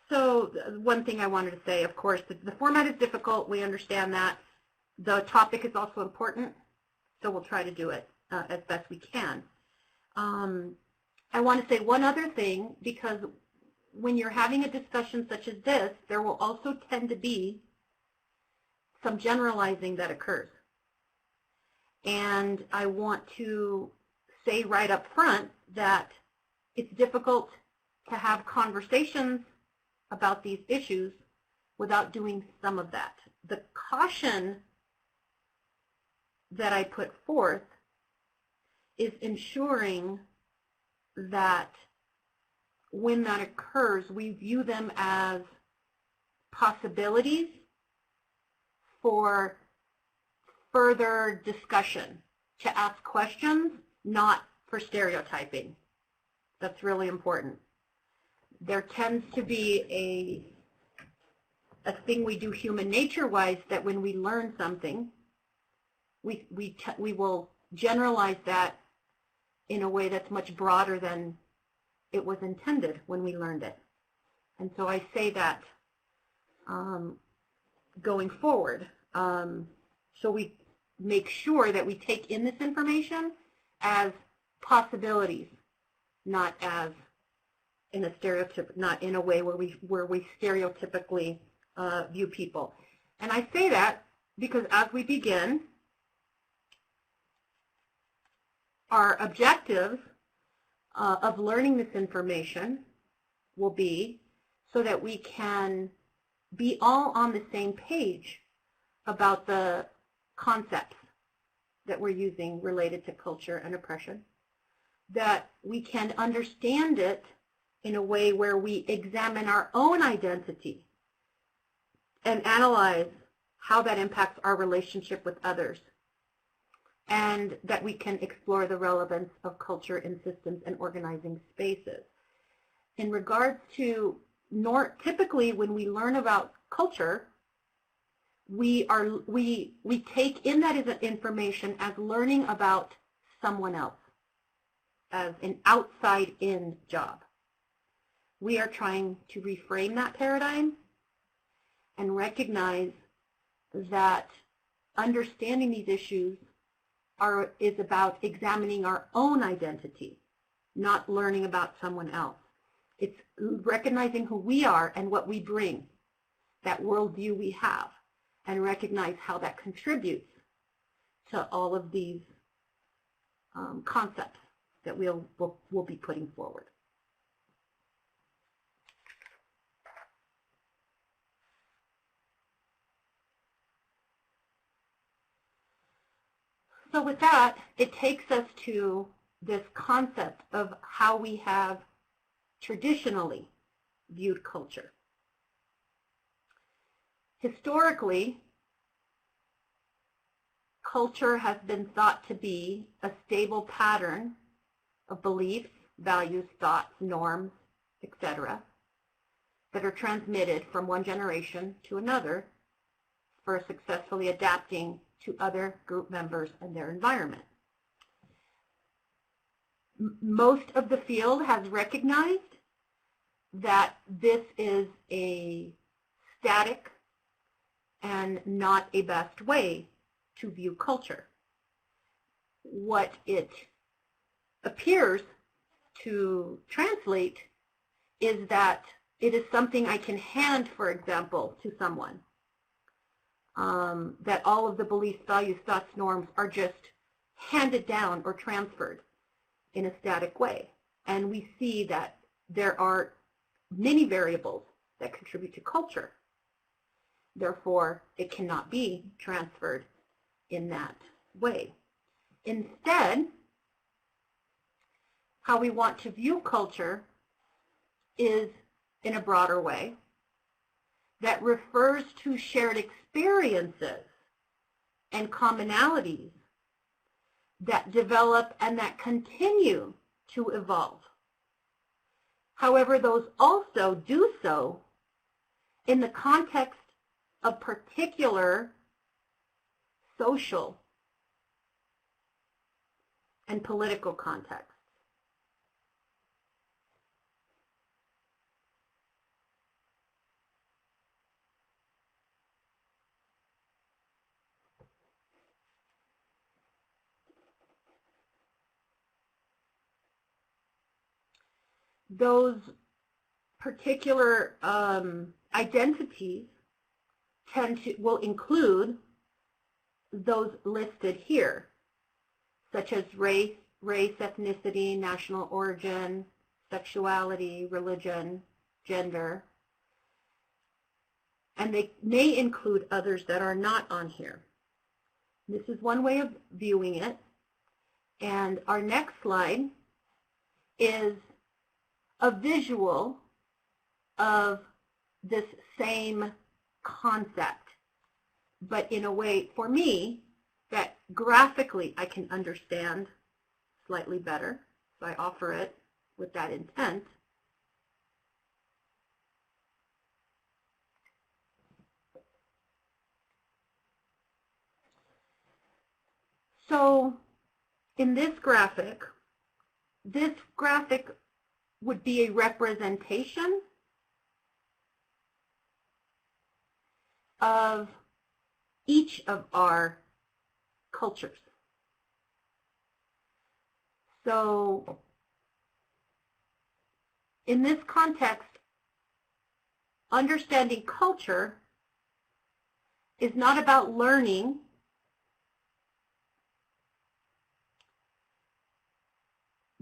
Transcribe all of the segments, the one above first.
So one thing I wanted to say, of course, the format is difficult. We understand that. The topic is also important, so we'll try to do it as best we can. I want to say one other thing, because when you're having a discussion such as this, there will also tend to be some generalizing that occurs. And I want to say right up front that it's difficult to have conversations about these issues without doing some of that. The caution that I put forth is ensuring that when that occurs, we view them as possibilities for further discussion, to ask questions, not for stereotyping. That's really important. There tends to be a thing we do human nature-wise, that when we learn something, we will generalize that in a way that's much broader than it was intended when we learned it. And so I say that going forward, so we make sure that we take in this information as possibilities, not as in a stereotype, not in a way where we stereotypically view people. And I say that because as we begin, our objectives of learning this information will be so that we can be all on the same page about the concepts that we're using related to culture and oppression, that we can understand it in a way where we examine our own identity and analyze how that impacts our relationship with others, and that we can explore the relevance of culture in systems and organizing spaces. In regards to typically when we learn about culture, we take in that information as learning about someone else, as an outside-in job. We are trying to reframe that paradigm and recognize that understanding these issues is about examining our own identity, not learning about someone else. It's recognizing who we are and what we bring, that worldview we have, and recognize how that contributes to all of these concepts that we'll be putting forward. So with that, it takes us to this concept of how we have traditionally viewed culture. Historically, culture has been thought to be a stable pattern of beliefs, values, thoughts, norms, etc., that are transmitted from one generation to another for successfully adapting to other group members and their environment. Most of the field has recognized that this is a static and not a best way to view culture. What it appears to translate is that it is something I can hand, for example, to someone. That all of the beliefs, values, thoughts, norms are just handed down or transferred in a static way. And we see that there are many variables that contribute to culture. Therefore, it cannot be transferred in that way. Instead, how we want to view culture is in a broader way that refers to shared experiences and commonalities that develop and that continue to evolve. However, those also do so in the context of particular social and political contexts. those particular identities will include those listed here, such as race, ethnicity, national origin, sexuality, religion, gender, and they may include others that are not on here. This is one way of viewing it. And our next slide is a visual of this same concept, but in a way, for me, that graphically I can understand slightly better. So I offer it with that intent. So in this graphic would be a representation of each of our cultures. So in this context, understanding culture is not about learning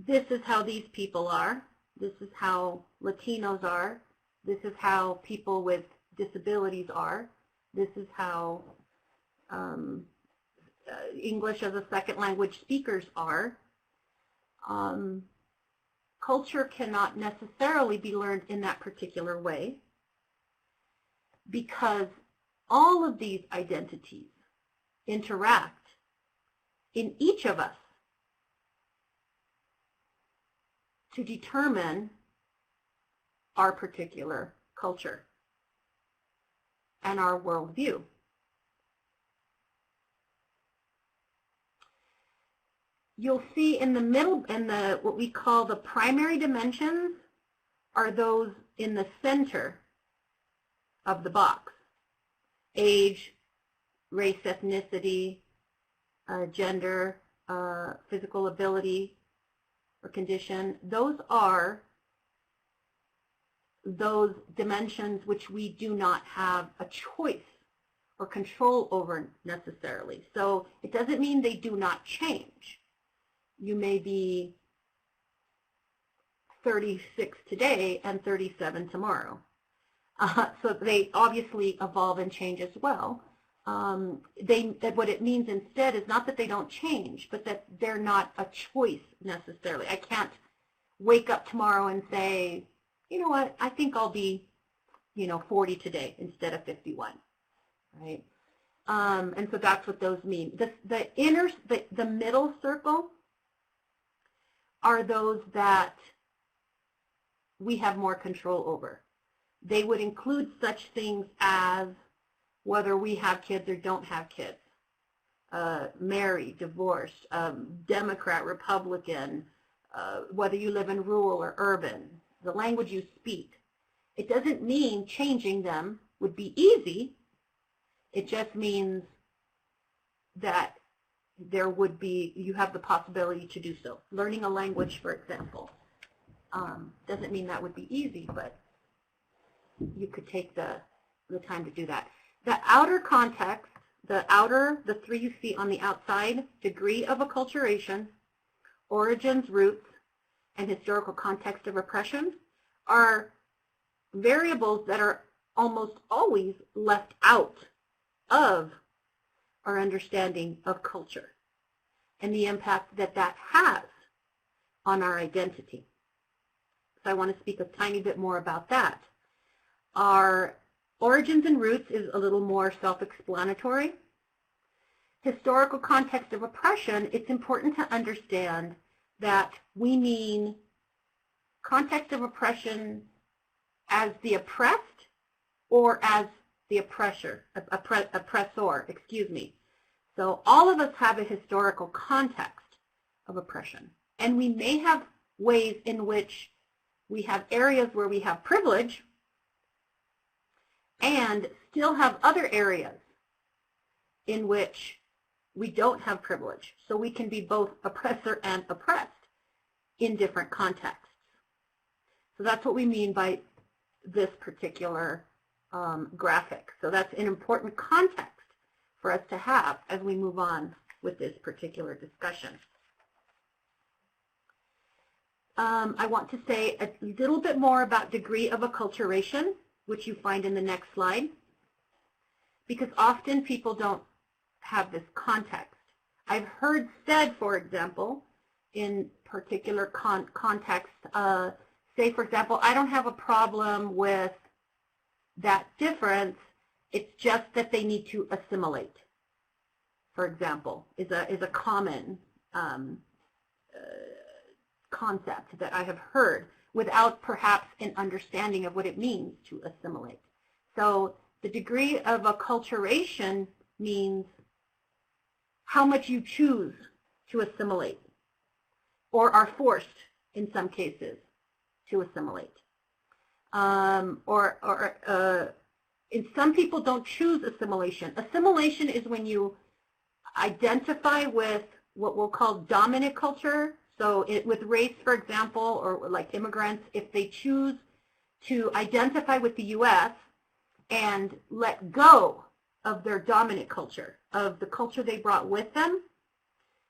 this is how these people are, this is how Latinos are, this is how people with disabilities are, this is how English as a second language speakers are. Culture cannot necessarily be learned in that particular way because all of these identities interact in each of us to determine our particular culture and our worldview. You'll see in the middle, in the what we call the primary dimensions, are those in the center of the box. Age, race, ethnicity, gender, physical ability or condition. Those are those dimensions which we do not have a choice or control over necessarily. So it doesn't mean they do not change. You may be 36 today and 37 tomorrow. So they obviously evolve and change as well. What it means instead is not that they don't change, but that they're not a choice necessarily. I can't wake up tomorrow and say, you know what, I think I'll be, 40 today instead of 51, right? And so that's what those mean. The middle circle are those that we have more control over. They would include such things as whether we have kids or don't have kids, married, divorced, Democrat, Republican, whether you live in rural or urban, the language you speak. It doesn't mean changing them would be easy. It just means that you have the possibility to do so. Learning a language, for example, doesn't mean that would be easy, but you could take the time to do that. The outer context, the three you see on the outside, degree of acculturation, origins, roots, and historical context of oppression, are variables that are almost always left out of our understanding of culture and the impact that that has on our identity. So I want to speak a tiny bit more about that. Our origins and roots is a little more self-explanatory. Historical context of oppression, it's important to understand that we mean context of oppression as the oppressed or as the oppressor, excuse me. So all of us have a historical context of oppression, and we may have ways in which we have areas where we have privilege and still have other areas in which we don't have privilege. So we can be both oppressor and oppressed in different contexts. So that's what we mean by this particular graphic. So that's an important context for us to have as we move on with this particular discussion. I want to say a little bit more about degree of acculturation, which you find in the next slide, because often people don't have this context. I've heard said, for example, in particular context, say, for example, I don't have a problem with that difference, it's just that they need to assimilate, for example, is a common concept that I have heard without perhaps an understanding of what it means to assimilate. So the degree of acculturation means how much you choose to assimilate or are forced in some cases to assimilate. And some people don't choose assimilation. Assimilation is when you identify with what we'll call dominant culture. So with race, for example, or like immigrants, if they choose to identify with the U.S. and let go of their dominant culture, of the culture they brought with them,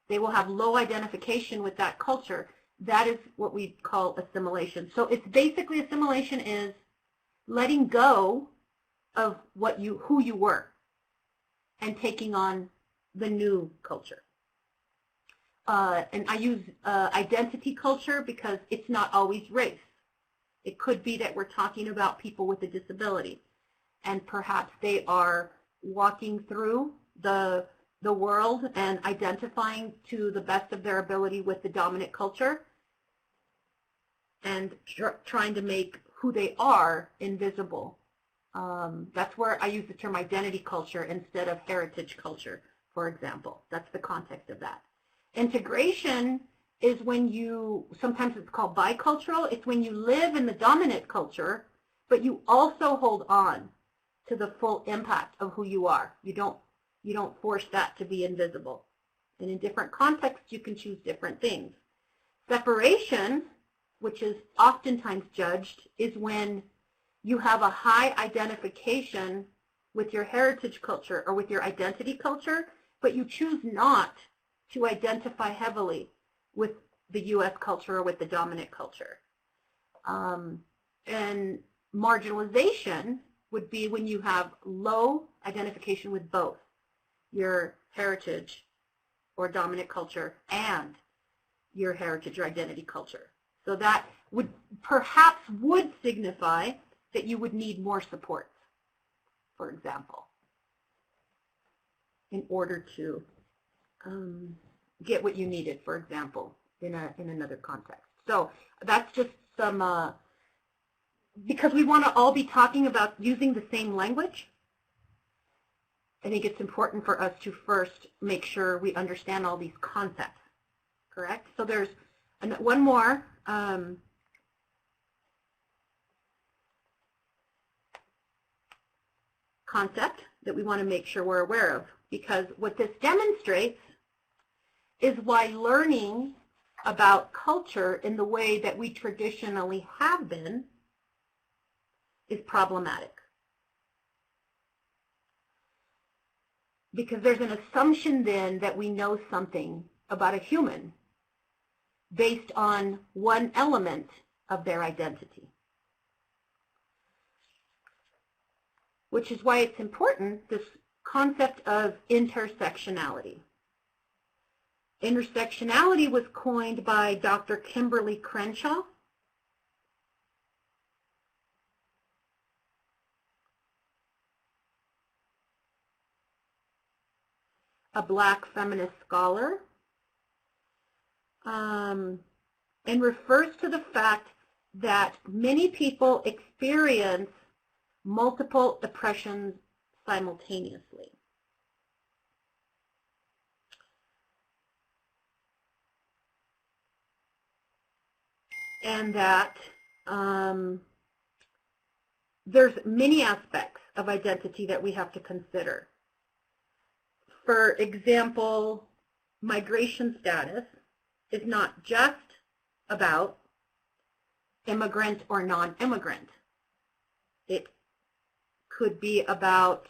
they will have low identification with that culture. That is what we call assimilation. So it's basically, assimilation is letting go of who you were and taking on the new culture. And I use identity culture because it's not always race. It could be that we're talking about people with a disability, and perhaps they are walking through the world and identifying to the best of their ability with the dominant culture and trying to make who they are invisible. That's where I use the term identity culture instead of heritage culture, for example. That's the context of that. Integration is when you, sometimes it's called bicultural, it's when you live in the dominant culture, but you also hold on to the full impact of who you are. You don't force that to be invisible. And in different contexts, you can choose different things. Separation, which is oftentimes judged, is when you have a high identification with your heritage culture or with your identity culture, but you choose not to identify heavily with the U.S. culture or with the dominant culture. And marginalization would be when you have low identification with both your heritage or dominant culture and your heritage or identity culture. So that would perhaps signify that you would need more support, for example, in order to get what you needed, for example, in another context. So that's just some, because we want to all be talking about using the same language, I think it's important for us to first make sure we understand all these concepts, correct? So there's one more concept that we want to make sure we're aware of, because what this demonstrates is why learning about culture in the way that we traditionally have been is problematic. Because there's an assumption then that we know something about a human based on one element of their identity. Which is why it's important, this concept of intersectionality. Intersectionality was coined by Dr. Kimberly Crenshaw. A Black feminist scholar, and refers to the fact that many people experience multiple oppressions simultaneously. And that there's many aspects of identity that we have to consider. For example, migration status is not just about immigrant or non-immigrant. It could be about,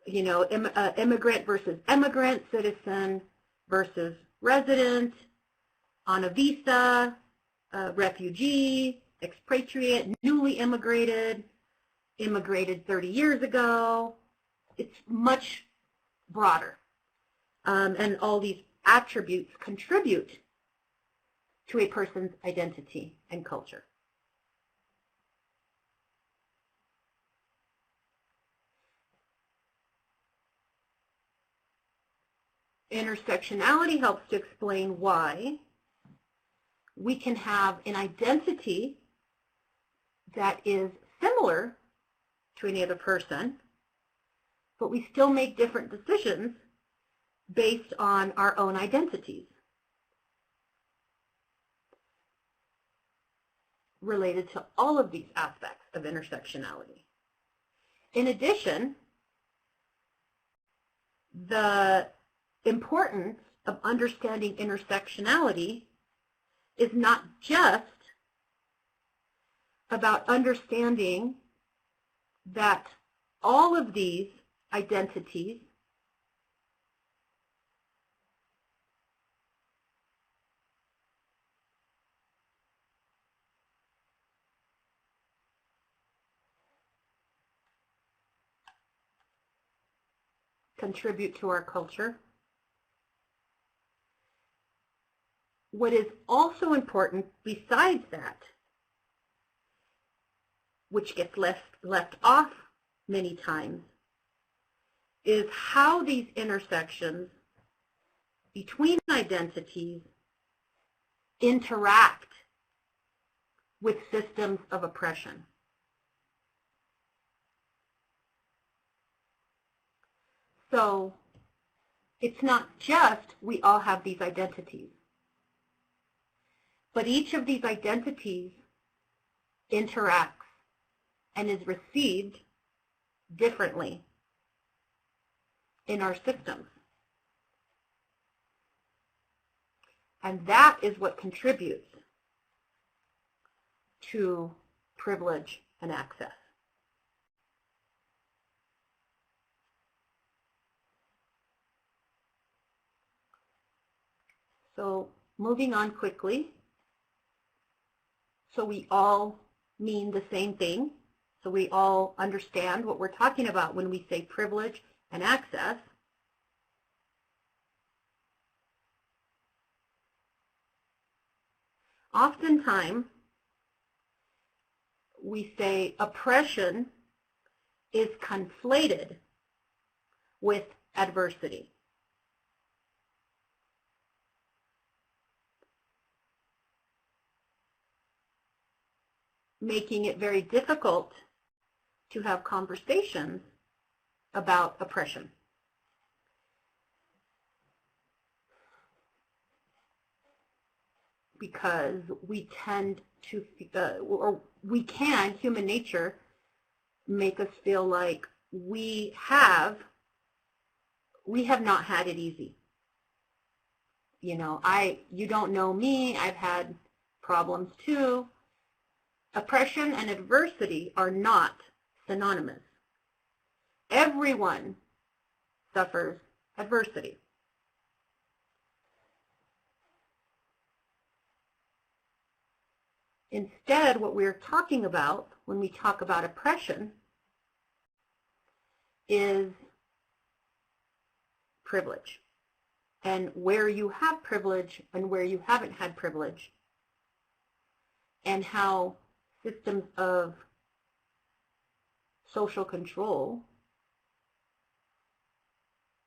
immigrant versus emigrant, citizen versus resident, on a visa, refugee, expatriate, newly immigrated, immigrated 30 years ago. It's much broader. And all these attributes contribute to a person's identity and culture. Intersectionality helps to explain why we can have an identity that is similar to any other person, but we still make different decisions based on our own identities related to all of these aspects of intersectionality. In addition, the importance of understanding intersectionality is not just about understanding that all of these identities contribute to our culture. What is also important besides that, which gets left off many times, is how these intersections between identities interact with systems of oppression. So it's not just we all have these identities, but each of these identities interacts and is received differently in our systems. And that is what contributes to privilege and access. So moving on quickly, so we all mean the same thing, so we all understand what we're talking about when we say privilege and access. Oftentimes, we say oppression is conflated with adversity. Making it very difficult to have conversations about oppression. Because we tend to, human nature, make us feel like we have not had it easy. You know, you don't know me, I've had problems too. Oppression and adversity are not synonymous. Everyone suffers adversity. Instead, what we're talking about when we talk about oppression is privilege, and where you have privilege and where you haven't had privilege, and how systems of social control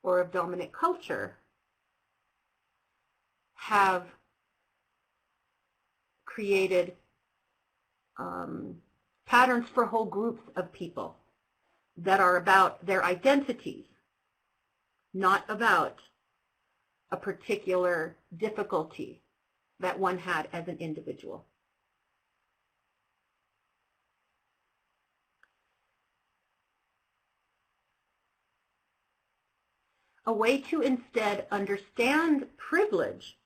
or of dominant culture have created patterns for whole groups of people that are about their identities, not about a particular difficulty that one had as an individual. A way to instead understand privilege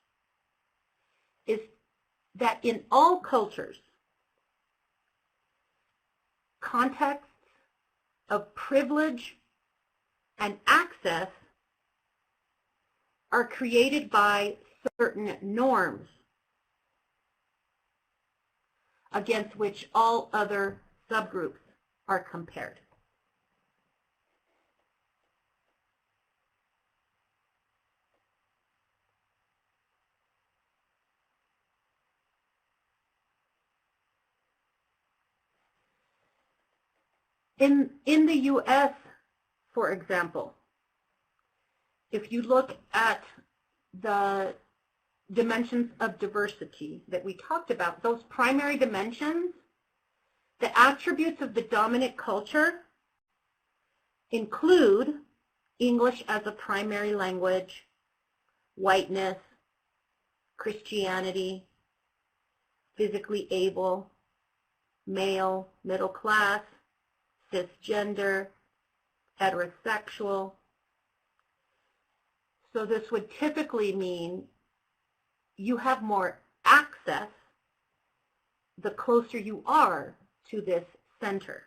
is that in all cultures, contexts of privilege and access are created by certain norms against which all other subgroups are compared. In the U.S., for example, if you look at the dimensions of diversity that we talked about, those primary dimensions, the attributes of the dominant culture include English as a primary language, whiteness, Christianity, physically able, male, middle class, cisgender, heterosexual. So this would typically mean you have more access the closer you are to this center.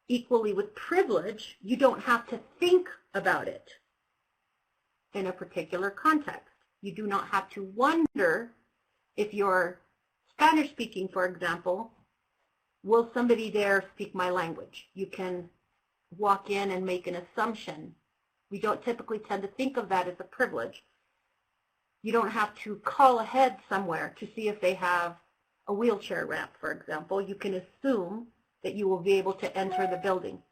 Equally with privilege, you don't have to think about it in a particular context. You do not have to wonder if you're Spanish speaking, for example, will somebody there speak my language? You can walk in and make an assumption. We don't typically tend to think of that as a privilege. You don't have to call ahead somewhere to see if they have a wheelchair ramp, for example. You can assume that you will be able to enter the building.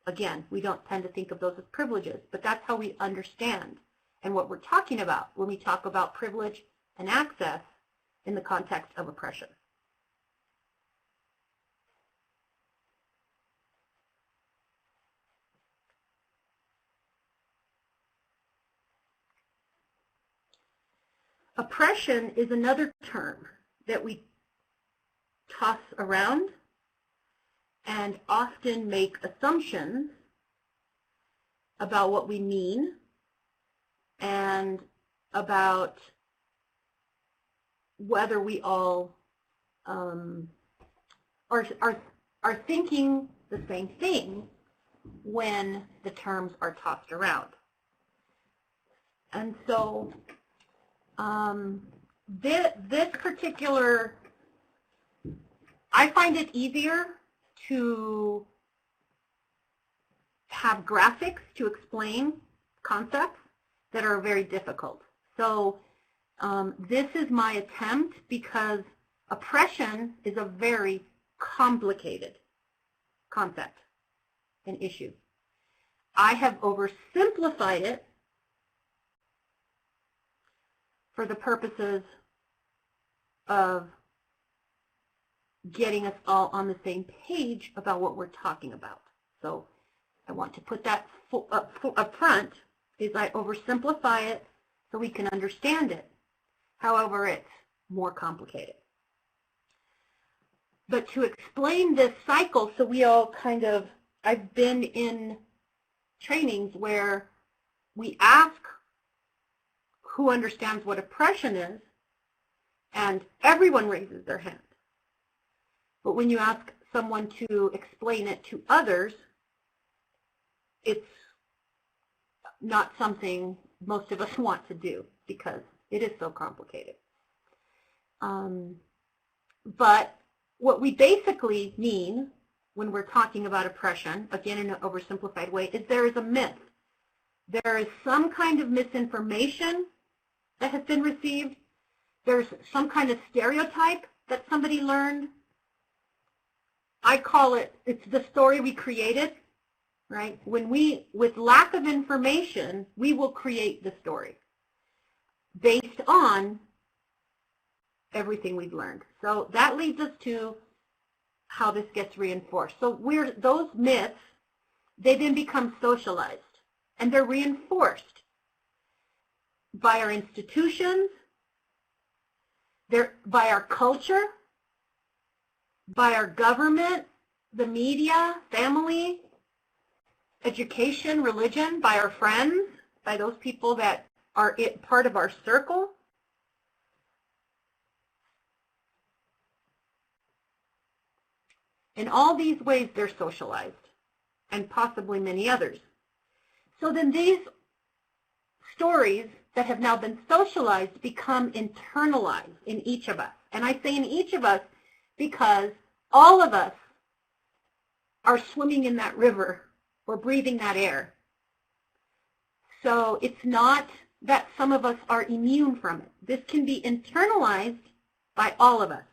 Again, we don't tend to think of those as privileges, but that's how we understand and what we're talking about when we talk about privilege and access in the context of oppression. Oppression is another term that we toss around and often make assumptions about what we mean and about whether we all are thinking the same thing when the terms are tossed around. And so this particular, I find it easier to have graphics to explain concepts that are very difficult. So this is my attempt because oppression is a very complicated concept and issue. I have oversimplified it for the purposes of getting us all on the same page about what we're talking about. So I want to put that up front, is I oversimplify it so we can understand it. However, it's more complicated. But to explain this cycle, so we all kind of, I've been in trainings where we ask who understands what oppression is, and everyone raises their hand. But when you ask someone to explain it to others, it's not something most of us want to do because it is so complicated. But what we basically mean when we're talking about oppression, again in an oversimplified way, is there is a myth. There is some kind of misinformation that has been received. There's some kind of stereotype that somebody learned. I call it, it's the story we created, right? When we, with lack of information, we will create the story based on everything we've learned. So that leads us to how this gets reinforced. So those myths, they then become socialized, and they're reinforced by our institutions, by our culture, by our government, the media, family, education, religion, by our friends, by those people that are part of our circle. In all these ways, they're socialized, and possibly many others. So then these stories that have now been socialized become internalized in each of us. And I say in each of us because all of us are swimming in that river or breathing that air. So it's not that some of us are immune from it. This can be internalized by all of us.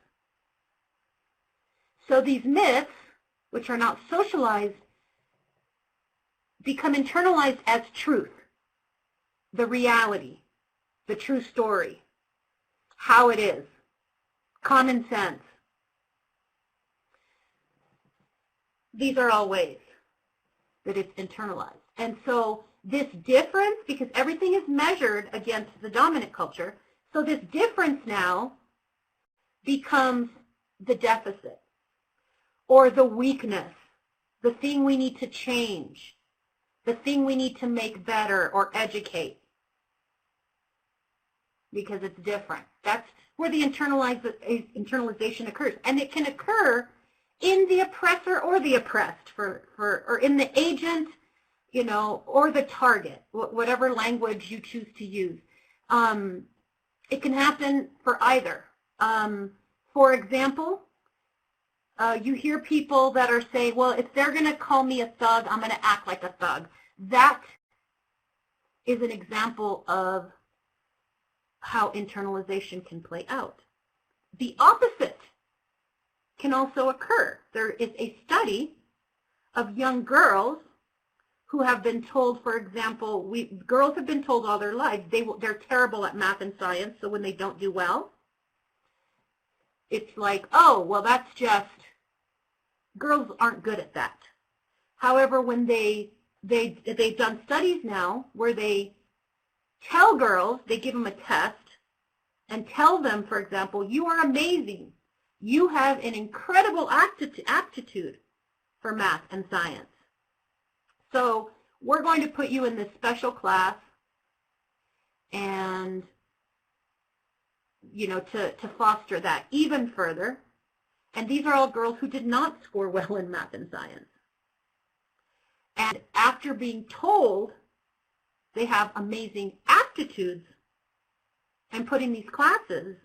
So these myths, which are not socialized, become internalized as truth, the reality, the true story, how it is, common sense. These are all ways that it's internalized. And so this difference, because everything is measured against the dominant culture, so this difference now becomes the deficit or the weakness, the thing we need to change, the thing we need to make better or educate, because it's different. That's where the internalization occurs. And it can occur in the oppressor or the oppressed, or in the agent, you know, or the target, whatever language you choose to use. It can happen for either. For example, you hear people that are saying, well, if they're going to call me a thug, I'm going to act like a thug. That is an example of how internalization can play out. The opposite can also occur. There is a study of young girls who have been told, for example, girls have been told all their lives they're terrible at math and science, so when they don't do well, it's like, oh, well, that's just, girls aren't good at that. However, when they've done studies now where they tell girls, they give them a test and tell them, for example, you are amazing. You have an incredible aptitude for math and science. So we're going to put you in this special class and, you know, to foster that even further. And these are all girls who did not score well in math and science. And after being told they have amazing aptitudes and put in these classes,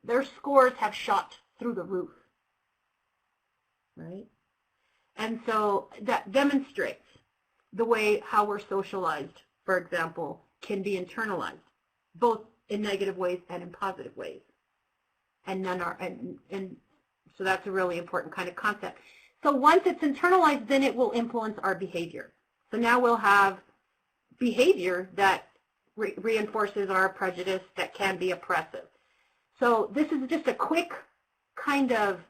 their scores have shot through the roof, right? And so that demonstrates the way how we're socialized, for example, can be internalized, both in negative ways and in positive ways. And none are, and so that's a really important kind of concept. So once it's internalized, then it will influence our behavior. So now we'll have behavior that reinforces our prejudice that can be oppressive. So this is just a quick kind of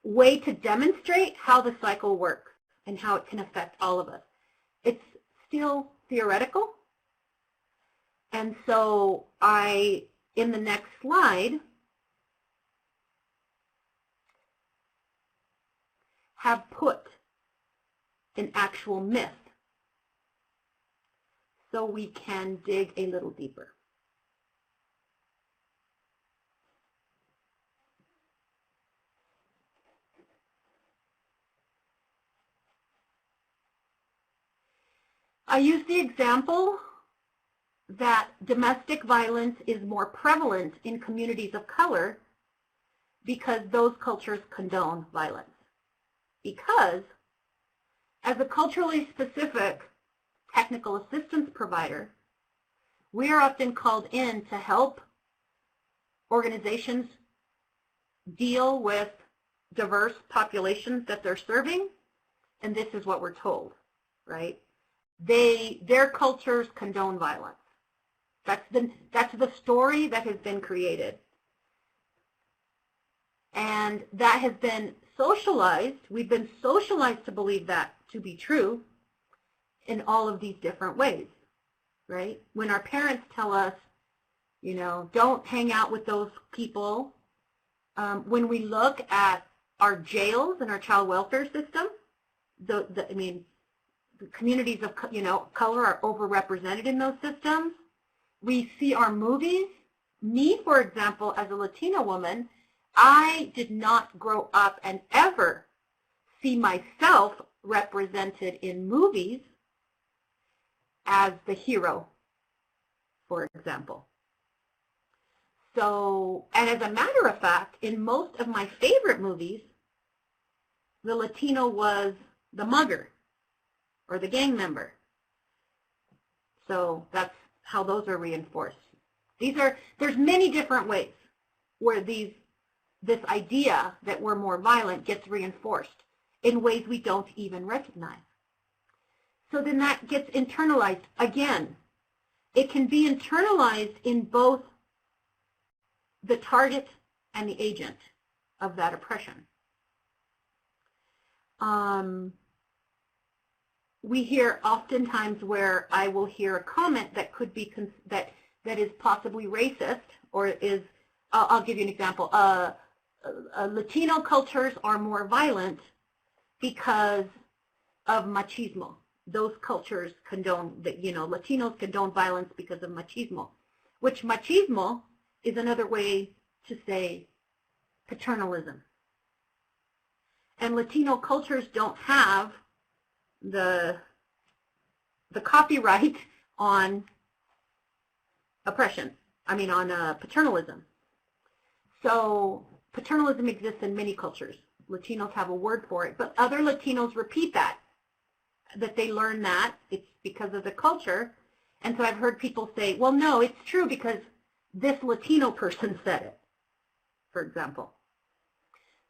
way to demonstrate how the cycle works and how it can affect all of us. It's still theoretical. And so in the next slide, have put an actual myth so we can dig a little deeper. I use the example that domestic violence is more prevalent in communities of color because those cultures condone violence. Because as a culturally specific technical assistance provider, we are often called in to help organizations deal with diverse populations that they're serving, and this is what we're told, right? Their cultures condone violence. That's the story that has been created. And that has been socialized. We've been socialized to believe that to be true in all of these different ways, right? When our parents tell us, you know, don't hang out with those people, when we look at our jails and our child welfare system, I mean, communities of, color are overrepresented in those systems. We see our movies. Me, for example, as a Latina woman, I did not grow up and ever see myself represented in movies as the hero, for example. So, and as a matter of fact, in most of my favorite movies, the Latino was the mugger or the gang member. So that's how those are reinforced. There's many different ways where this idea that we're more violent gets reinforced in ways we don't even recognize. So then that gets internalized. Again, it can be internalized in both the target and the agent of that oppression. We hear oftentimes where I will hear a comment that could be that is possibly racist, or is, I'll give you an example. Latino cultures are more violent because of machismo. Those cultures condone, Latinos condone violence because of machismo, which machismo is another way to say paternalism. And Latino cultures don't have the copyright on oppression, on paternalism. So paternalism exists in many cultures. Latinos have a word for it, but other Latinos repeat that they learn that it's because of the culture. And so I've heard people say, well, no, it's true because this Latino person said it, for example.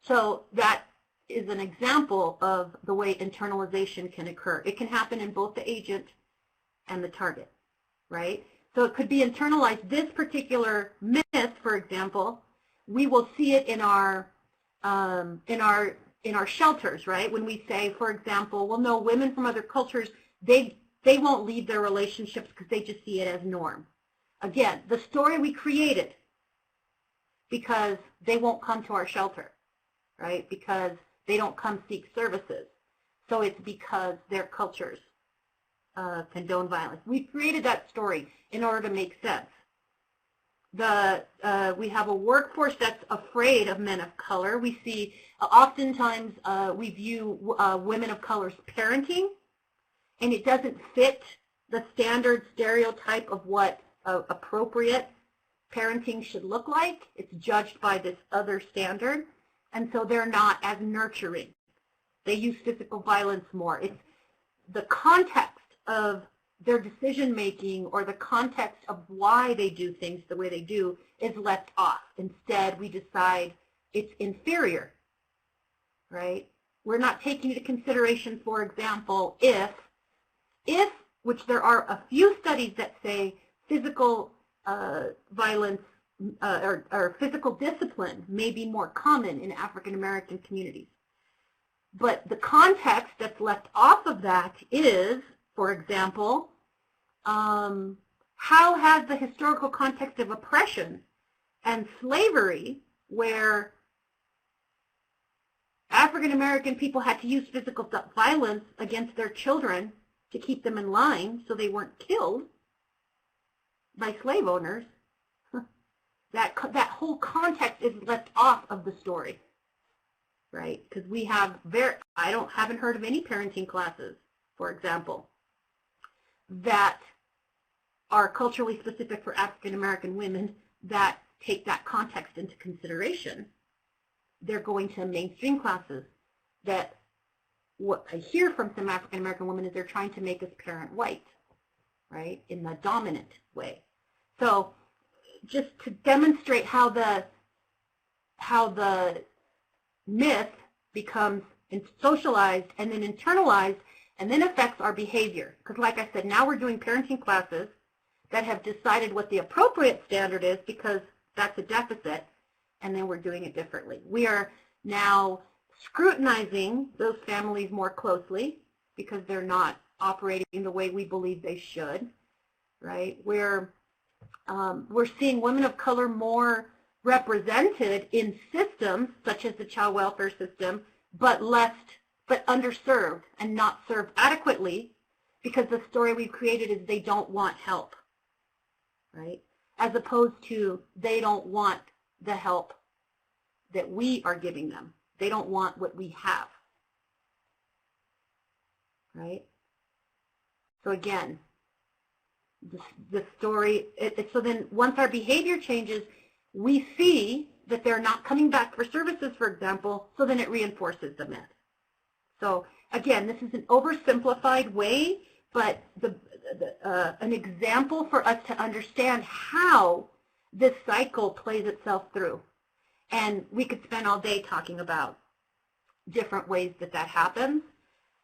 So that is an example of the way internalization can occur. It can happen in both the agent and the target, right? So it could be internalized. This particular myth, for example, we will see it in our shelters, right? When we say, for example, well, no, women from other cultures, they won't leave their relationships because they just see it as norm. Again, the story we created because they won't come to our shelter, right? Because they don't come seek services. So it's because their cultures condone violence. We created that story in order to make sense. We have a workforce that's afraid of men of color. We see oftentimes we view women of color's parenting, and it doesn't fit the standard stereotype of what appropriate parenting should look like. It's judged by this other standard, and so they're not as nurturing. They use physical violence more. It's the context of their decision-making or the context of why they do things the way they do is left off. Instead, we decide it's inferior, right? We're not taking into consideration, for example, if, which there are a few studies that say physical violence or physical discipline may be more common in African American communities. But the context that's left off of that is, for example, how has the historical context of oppression and slavery, where African American people had to use physical violence against their children to keep them in line so they weren't killed by slave owners, that whole context is left off of the story, right? Because we have I haven't heard of any parenting classes, for example, that are culturally specific for African American women that take that context into consideration. They're going to mainstream classes that, what I hear from some African American women is they're trying to make us parent white, right, in the dominant way. So just to demonstrate how the myth becomes socialized and then internalized and then affects our behavior. Because like I said, now we're doing parenting classes that have decided what the appropriate standard is because that's a deficit, and then we're doing it differently. We are now scrutinizing those families more closely because they're not operating the way we believe they should, right? We're seeing women of color more represented in systems such as the child welfare system, but underserved and not served adequately because the story we've created is they don't want help, right? As opposed to they don't want the help that we are giving them. They don't want what we have, right? So again, the story, so then once our behavior changes, we see that they're not coming back for services, for example, so then it reinforces the myth. So again, this is an oversimplified way, but an example for us to understand how this cycle plays itself through. And we could spend all day talking about different ways that that happens.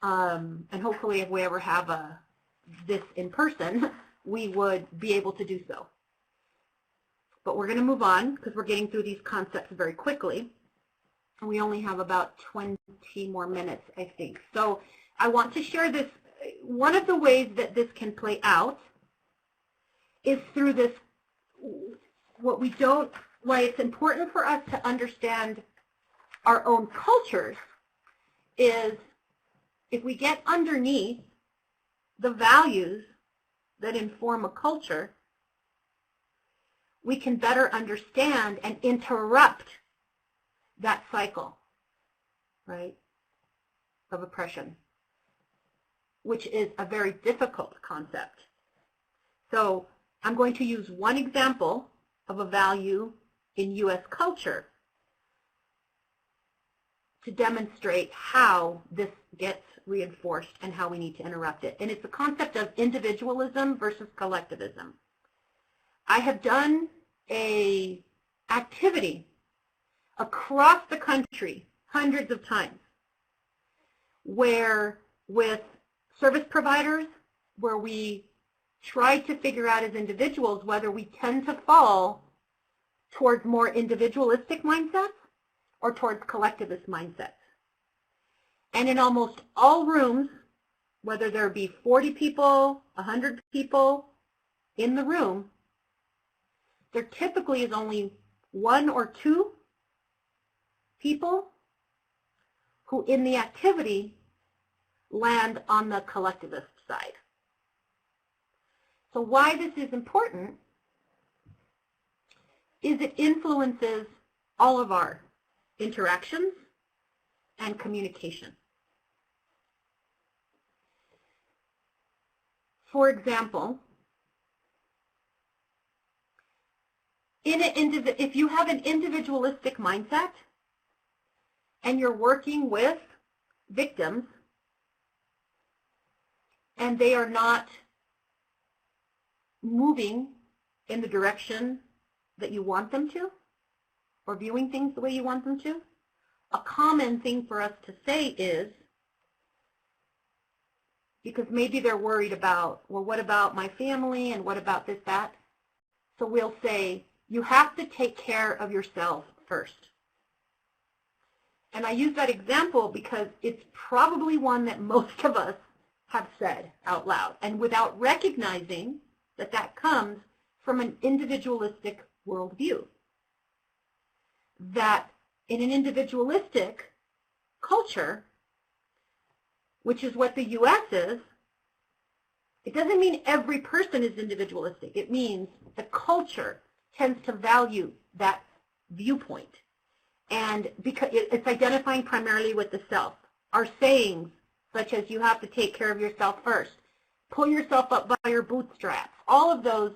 And hopefully if we ever have this in person, we would be able to do so. But we're going to move on because we're getting through these concepts very quickly. And we only have about 20 more minutes, I think. So I want to share this. One of the ways that this can play out is through this, why it's important for us to understand our own cultures is if we get underneath the values that inform a culture, we can better understand and interrupt that cycle, right, of oppression, which is a very difficult concept. So I'm going to use one example of a value in U.S. culture to demonstrate how this gets reinforced and how we need to interrupt it. And it's the concept of individualism versus collectivism. I have done an activity across the country hundreds of times where with service providers, where we try to figure out as individuals whether we tend to fall towards more individualistic mindsets or towards collectivist mindsets. And in almost all rooms, whether there be 40 people, 100 people in the room, there typically is only one or two people who in the activity land on the collectivist side. So why this is important is it influences all of our interactions and communication. For example, if you have an individualistic mindset and you're working with victims and they are not moving in the direction that you want them to, or viewing things the way you want them to, a common thing for us to say is, because maybe they're worried about, well, what about my family and what about this, that? So we'll say, you have to take care of yourself first. And I use that example because it's probably one that most of us have said out loud, and without recognizing that that comes from an individualistic worldview. That in an individualistic culture, which is what the U.S. is, it doesn't mean every person is individualistic. It means the culture tends to value that viewpoint. And because it's identifying primarily with the self. Our sayings, such as you have to take care of yourself first, pull yourself up by your bootstraps, all of those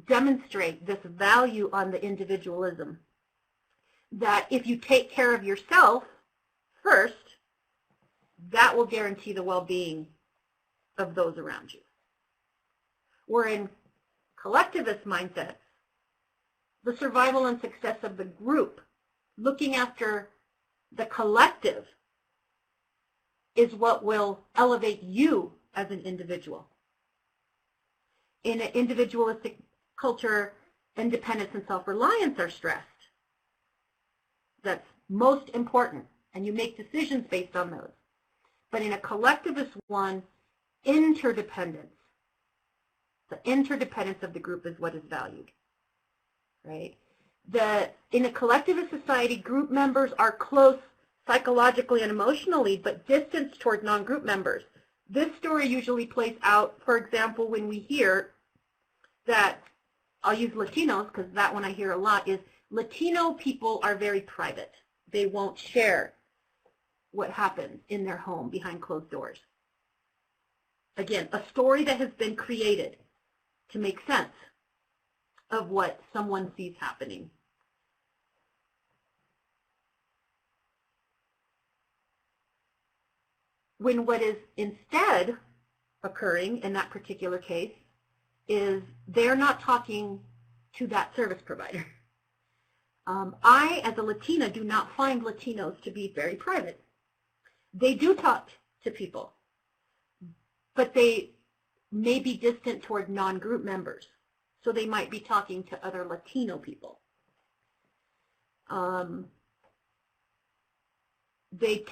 demonstrate this value on the individualism. That if you take care of yourself first, that will guarantee the well-being of those around you. Where in collectivist mindsets, the survival and success of the group, looking after the collective, is what will elevate you as an individual. In an individualistic culture, independence and self-reliance are stressed. That's most important, and you make decisions based on those. But in a collectivist one, interdependence. The interdependence of the group is what is valued, right? In a collectivist society, group members are close psychologically and emotionally, but distanced toward non-group members. This story usually plays out, for example, when we hear that, I'll use Latinos because that one I hear a lot, is Latino people are very private. They won't share what happens in their home behind closed doors. Again, a story that has been created to make sense of what someone sees happening. When what is instead occurring in that particular case is they're not talking to that service provider. I, as a Latina, do not find Latinos to be very private. They do talk to people, but they may be distant toward non-group members. So they might be talking to other Latino people. They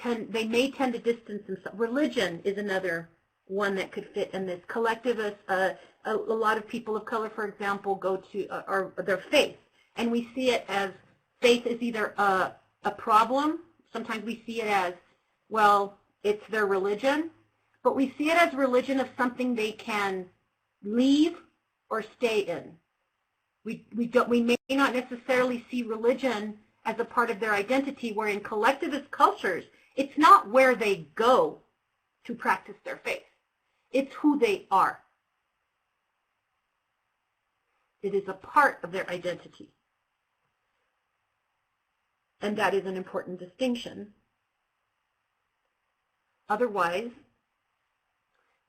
may tend to distance themselves. Religion is another one that could fit in this. Collectivists, a lot of people of color, for example, go to their faith, and we see it as faith is either a problem. Sometimes we see it as, well, it's their religion, but we see it as religion of something they can leave or stay in. We may not necessarily see religion as a part of their identity, where in collectivist cultures, it's not where they go to practice their faith. It's who they are. It is a part of their identity. And that is an important distinction. Otherwise,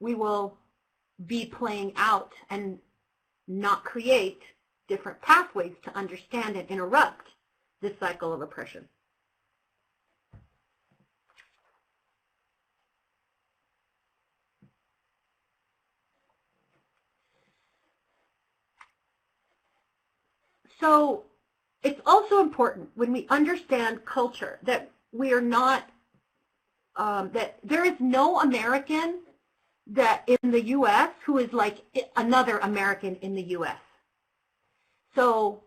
we will be playing out and not create different pathways to understand and interrupt this cycle of oppression. So it's also important when we understand culture that we are not, that there is no American that in the U.S. who is like another American in the U.S. So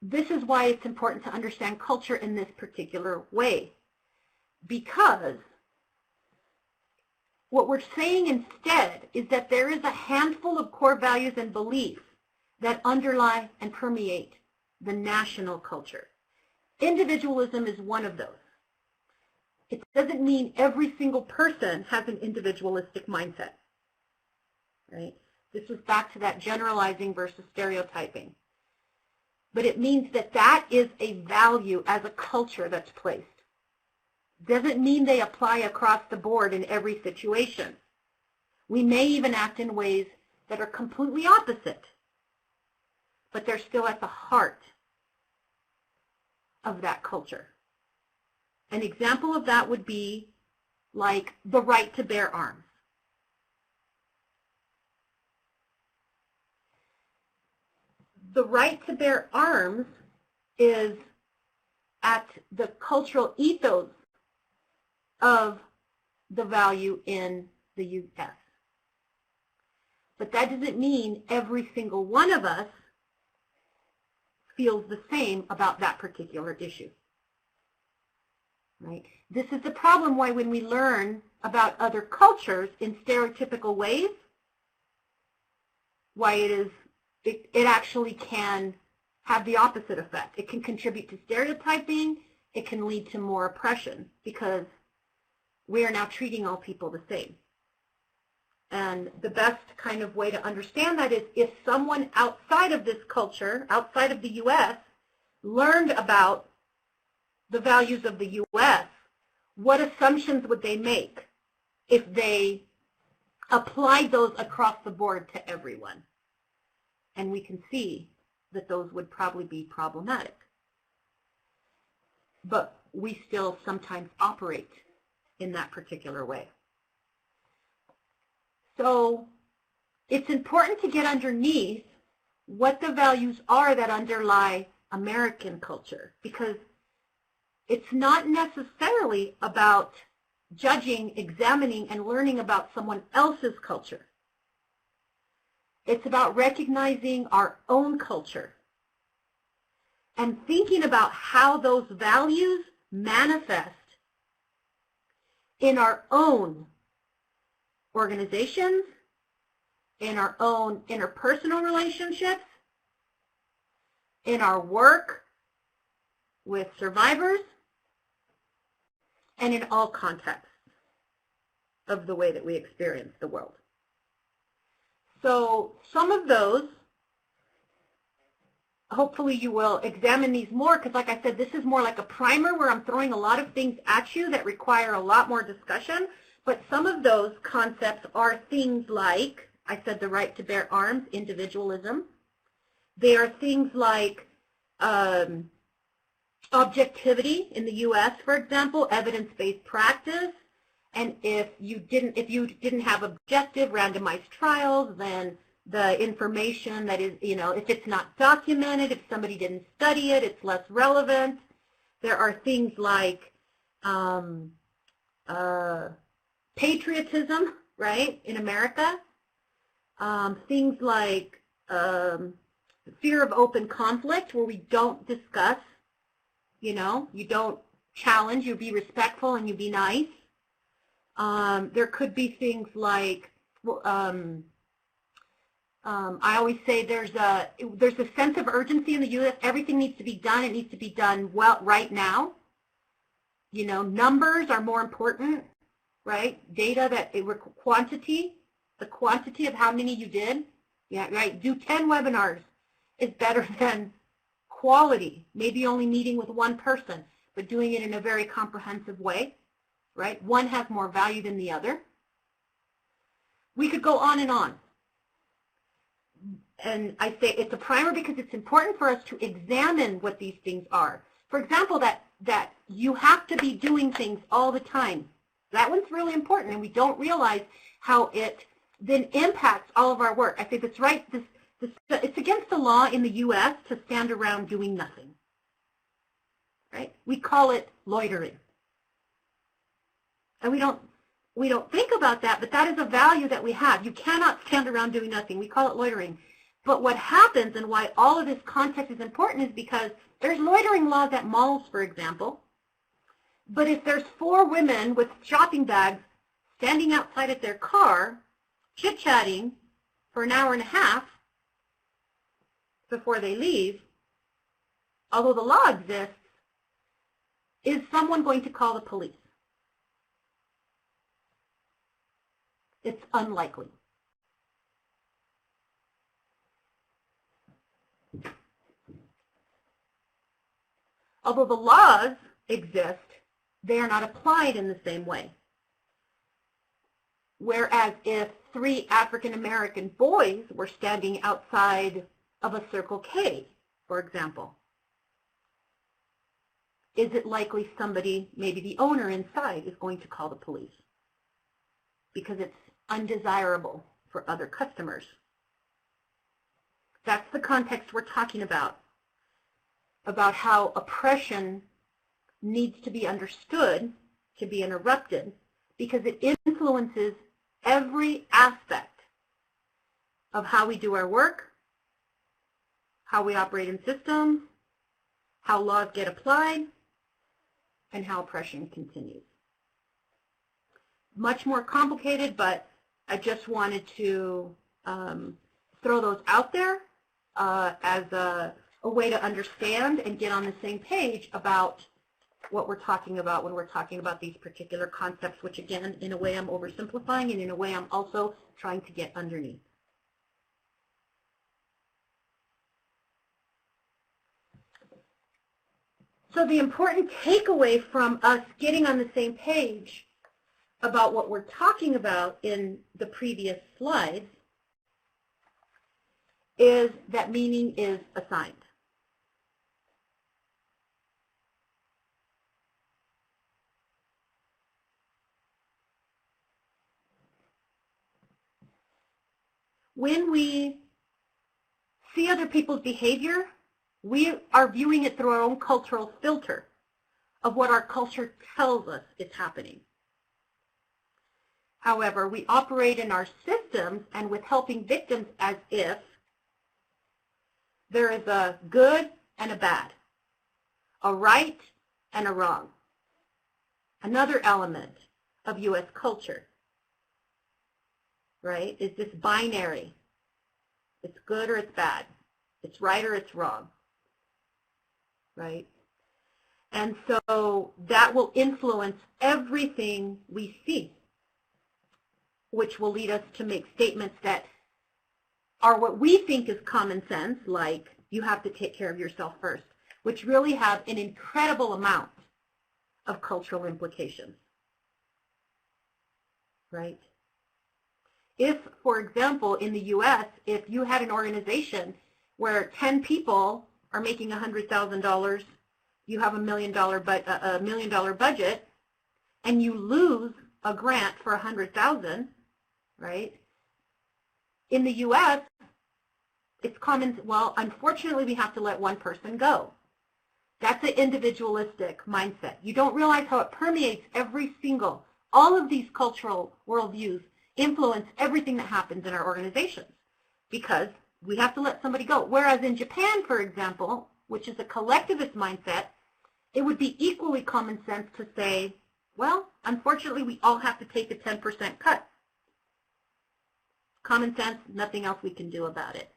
this is why it's important to understand culture in this particular way, because what we're saying instead is that there is a handful of core values and beliefs that underlie and permeate the national culture. Individualism is one of those. It doesn't mean every single person has an individualistic mindset, right? This is back to that generalizing versus stereotyping. But it means that that is a value as a culture that's placed. Doesn't mean they apply across the board in every situation. We may even act in ways that are completely opposite, but they're still at the heart of that culture. An example of that would be like the right to bear arms. The right to bear arms is at the cultural ethos of the value in the U.S. But that doesn't mean every single one of us feels the same about that particular issue. Right? This is the problem why when we learn about other cultures in stereotypical ways, why it actually can have the opposite effect. It can contribute to stereotyping. It can lead to more oppression because we are now treating all people the same. And the best kind of way to understand that is if someone outside of this culture, outside of the U.S., learned about the values of the U.S., what assumptions would they make if they applied those across the board to everyone? And we can see that those would probably be problematic. But we still sometimes operate in that particular way. So it's important to get underneath what the values are that underlie American culture, because it's not necessarily about judging, examining, and learning about someone else's culture. It's about recognizing our own culture and thinking about how those values manifest in our own organizations, in our own interpersonal relationships, in our work with survivors, and in all contexts of the way that we experience the world. So some of those, hopefully you will examine these more, because like I said, this is more like a primer where I'm throwing a lot of things at you that require a lot more discussion. But some of those concepts are things like, I said, the right to bear arms, individualism. They are things like objectivity in the U.S., for example, evidence-based practice. And if you didn't have objective randomized trials, then the information that is, if it's not documented, if somebody didn't study it, it's less relevant. There are things like patriotism, right, in America. Things like fear of open conflict, where we don't discuss, you don't challenge, you be respectful and you be nice. There could be things like, I always say there's a sense of urgency in the U.S. Everything needs to be done. It needs to be done well right now. Numbers are more important, right? Data quantity, the quantity of how many you did. Yeah, right. Do 10 webinars is better than quality. Maybe only meeting with one person, but doing it in a very comprehensive way. Right? One has more value than the other. We could go on. And I say it's a primer because it's important for us to examine what these things are. For example, that you have to be doing things all the time. That one's really important, and we don't realize how it then impacts all of our work. I say that's right. It's against the law in the U.S. to stand around doing nothing. Right? We call it loitering. And we don't think about that, but that is a value that we have. You cannot stand around doing nothing. We call it loitering. But what happens and why all of this context is important is because there's loitering laws at malls, for example. But if there's 4 women with shopping bags standing outside of their car, chit-chatting for an hour and a half before they leave, although the law exists, is someone going to call the police? It's unlikely. Although the laws exist, they are not applied in the same way. Whereas if 3 African American boys were standing outside of a Circle K, for example, is it likely somebody, maybe the owner inside, is going to call the police? Because it's undesirable for other customers. That's the context we're talking about how oppression needs to be understood, to be interrupted, because it influences every aspect of how we do our work, how we operate in systems, how laws get applied, and how oppression continues. Much more complicated, but I just wanted to throw those out there as a way to understand and get on the same page about what we're talking about when we're talking about these particular concepts, which again, in a way I'm oversimplifying, and in a way I'm also trying to get underneath. So the important takeaway from us getting on the same page about what we're talking about in the previous slides is that meaning is assigned. When we see other people's behavior, we are viewing it through our own cultural filter of what our culture tells us is happening. However, we operate in our systems and with helping victims as if there is a good and a bad, a right and a wrong. Another element of U.S. culture. right, is this binary. It's good or it's bad. It's right or it's wrong, right? And so that will influence everything we see, which will lead us to make statements that are what we think is common sense, like you have to take care of yourself first, which really have an incredible amount of cultural implications, right? If, for example, in the U.S., if you had an organization where 10 people are making $100,000, you have $1 million budget, and you lose a grant for $100,000, right? In the U.S., it's common, well, unfortunately, we have to let one person go. That's an individualistic mindset. You don't realize how it permeates all of these cultural worldviews influence everything that happens in our organizations because we have to let somebody go. Whereas in Japan, for example, which is a collectivist mindset, it would be equally common sense to say, well, unfortunately, we all have to take a 10% cut. Common sense, nothing else we can do about it.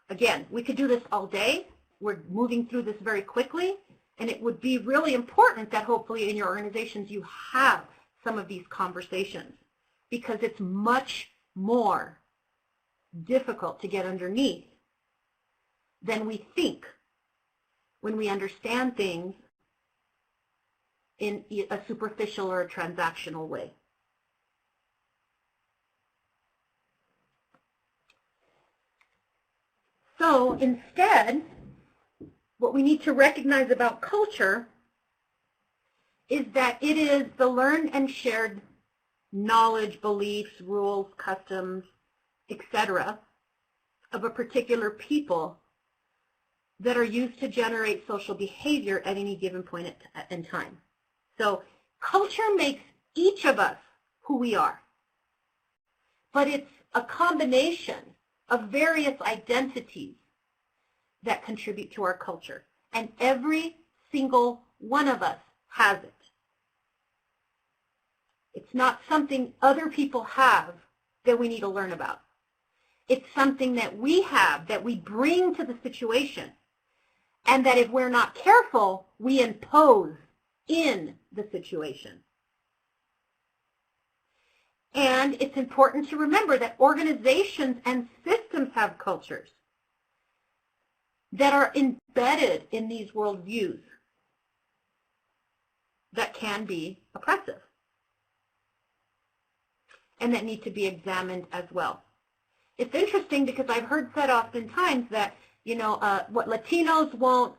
Again, we could do this all day. We're moving through this very quickly, and it would be really important that hopefully in your organizations you have some of these conversations because it's much more difficult to get underneath than we think when we understand things in a superficial or a transactional way. So instead, what we need to recognize about culture is that it is the learned and shared knowledge, beliefs, rules, customs, etc. of a particular people that are used to generate social behavior at any given point in time. So culture makes each of us who we are, but it's a combination of various identities that contribute to our culture, and every single one of us has it. It's not something other people have that we need to learn about. It's something that we have, that we bring to the situation, and that if we're not careful, we impose in the situation. And it's important to remember that organizations and systems have cultures that are embedded in these worldviews that can be oppressive and that need to be examined as well. It's interesting because I've heard said oftentimes that, what Latinos won't,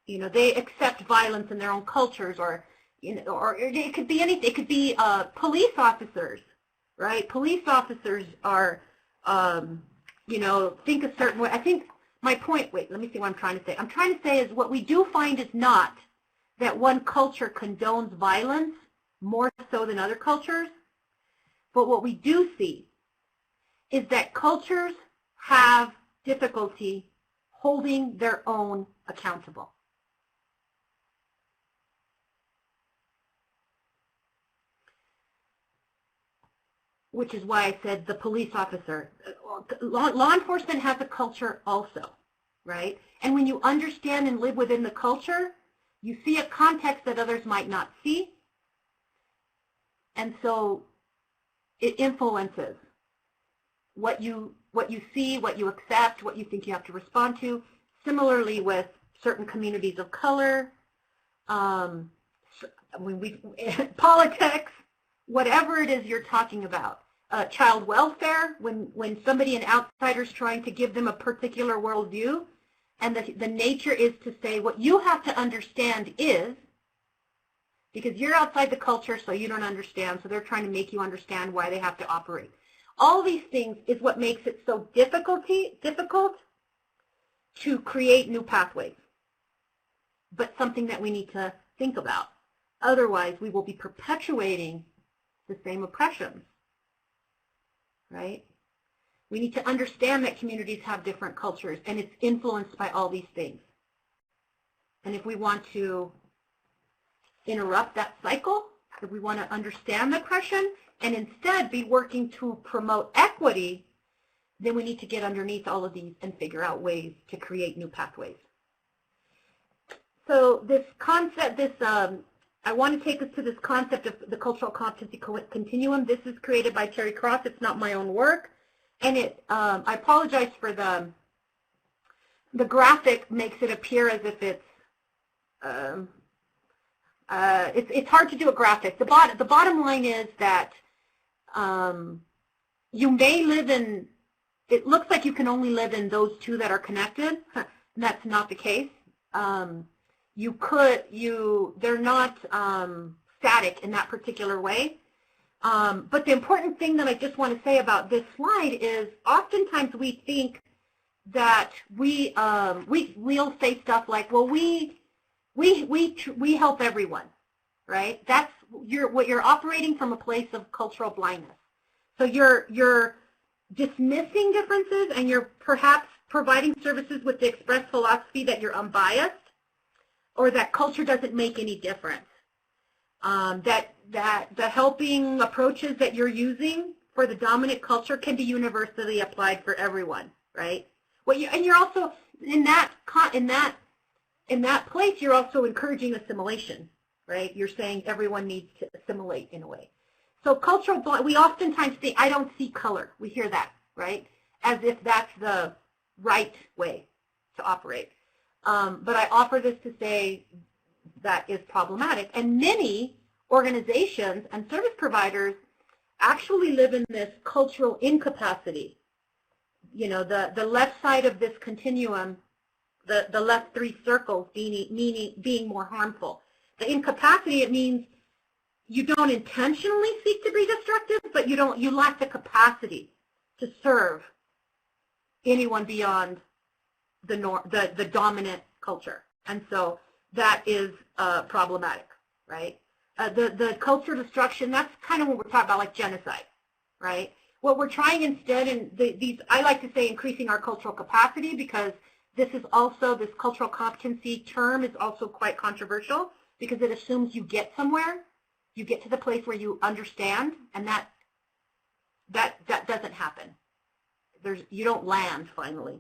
they accept violence in their own cultures, or it could be anything. It could be police officers, right? Police officers are, think a certain way. I think my point, wait, let me see what I'm trying to say. I'm trying to say is what we do find is not that one culture condones violence more so than other cultures, but what we do see is that cultures have difficulty holding their own accountable. Which is why I said the police officer. Law enforcement has a culture also, right? And when you understand and live within the culture, you see a context that others might not see. And so it influences what you see, what you accept, what you think you have to respond to. Similarly with certain communities of color, politics, whatever it is you're talking about. Child welfare, when somebody, an outsider, is trying to give them a particular worldview, and the nature is to say what you have to understand is, because you're outside the culture so you don't understand, so they're trying to make you understand why they have to operate. All these things is what makes it so difficult to create new pathways, but something that we need to think about. Otherwise, we will be perpetuating the same oppressions, right? We need to understand that communities have different cultures, and it's influenced by all these things. And if we want to interrupt that cycle, if we want to understand the oppression, and instead be working to promote equity, then we need to get underneath all of these and figure out ways to create new pathways. So this concept, I want to take us to this concept of the cultural competency continuum. This is created by Terry Cross. It's not my own work. And I apologize for the graphic makes it appear as if it's hard to do a graphic. The bottom line is that you may live in, it looks like you can only live in those two that are connected. And that's not the case. They're not static in that particular way. But the important thing that I just want to say about this slide is oftentimes we think that we'll say stuff like, well, we help everyone, right? That's what you're operating from a place of cultural blindness. So you're dismissing differences, and you're perhaps providing services with the express philosophy that you're unbiased, or that culture doesn't make any difference. That the helping approaches that you're using for the dominant culture can be universally applied for everyone, right? And you're also in that place, you're also encouraging assimilation, right? You're saying everyone needs to assimilate in a way. So cultural, we oftentimes think, I don't see color. We hear that, right? As if that's the right way to operate. But I offer this to say that is problematic. And many organizations and service providers actually live in this cultural incapacity. You know, the left side of this continuum, the left three circles being more harmful. The incapacity, it means you don't intentionally seek to be destructive, but you lack the capacity to serve anyone beyond the dominant culture. And so that is problematic, right? The culture destruction, that's kind of what we're talking about, like genocide, right? What we're trying instead, and I like to say increasing our cultural capacity, because this cultural competency term is also quite controversial, because it assumes you get somewhere, you get to the place where you understand, and that doesn't happen. You don't land finally.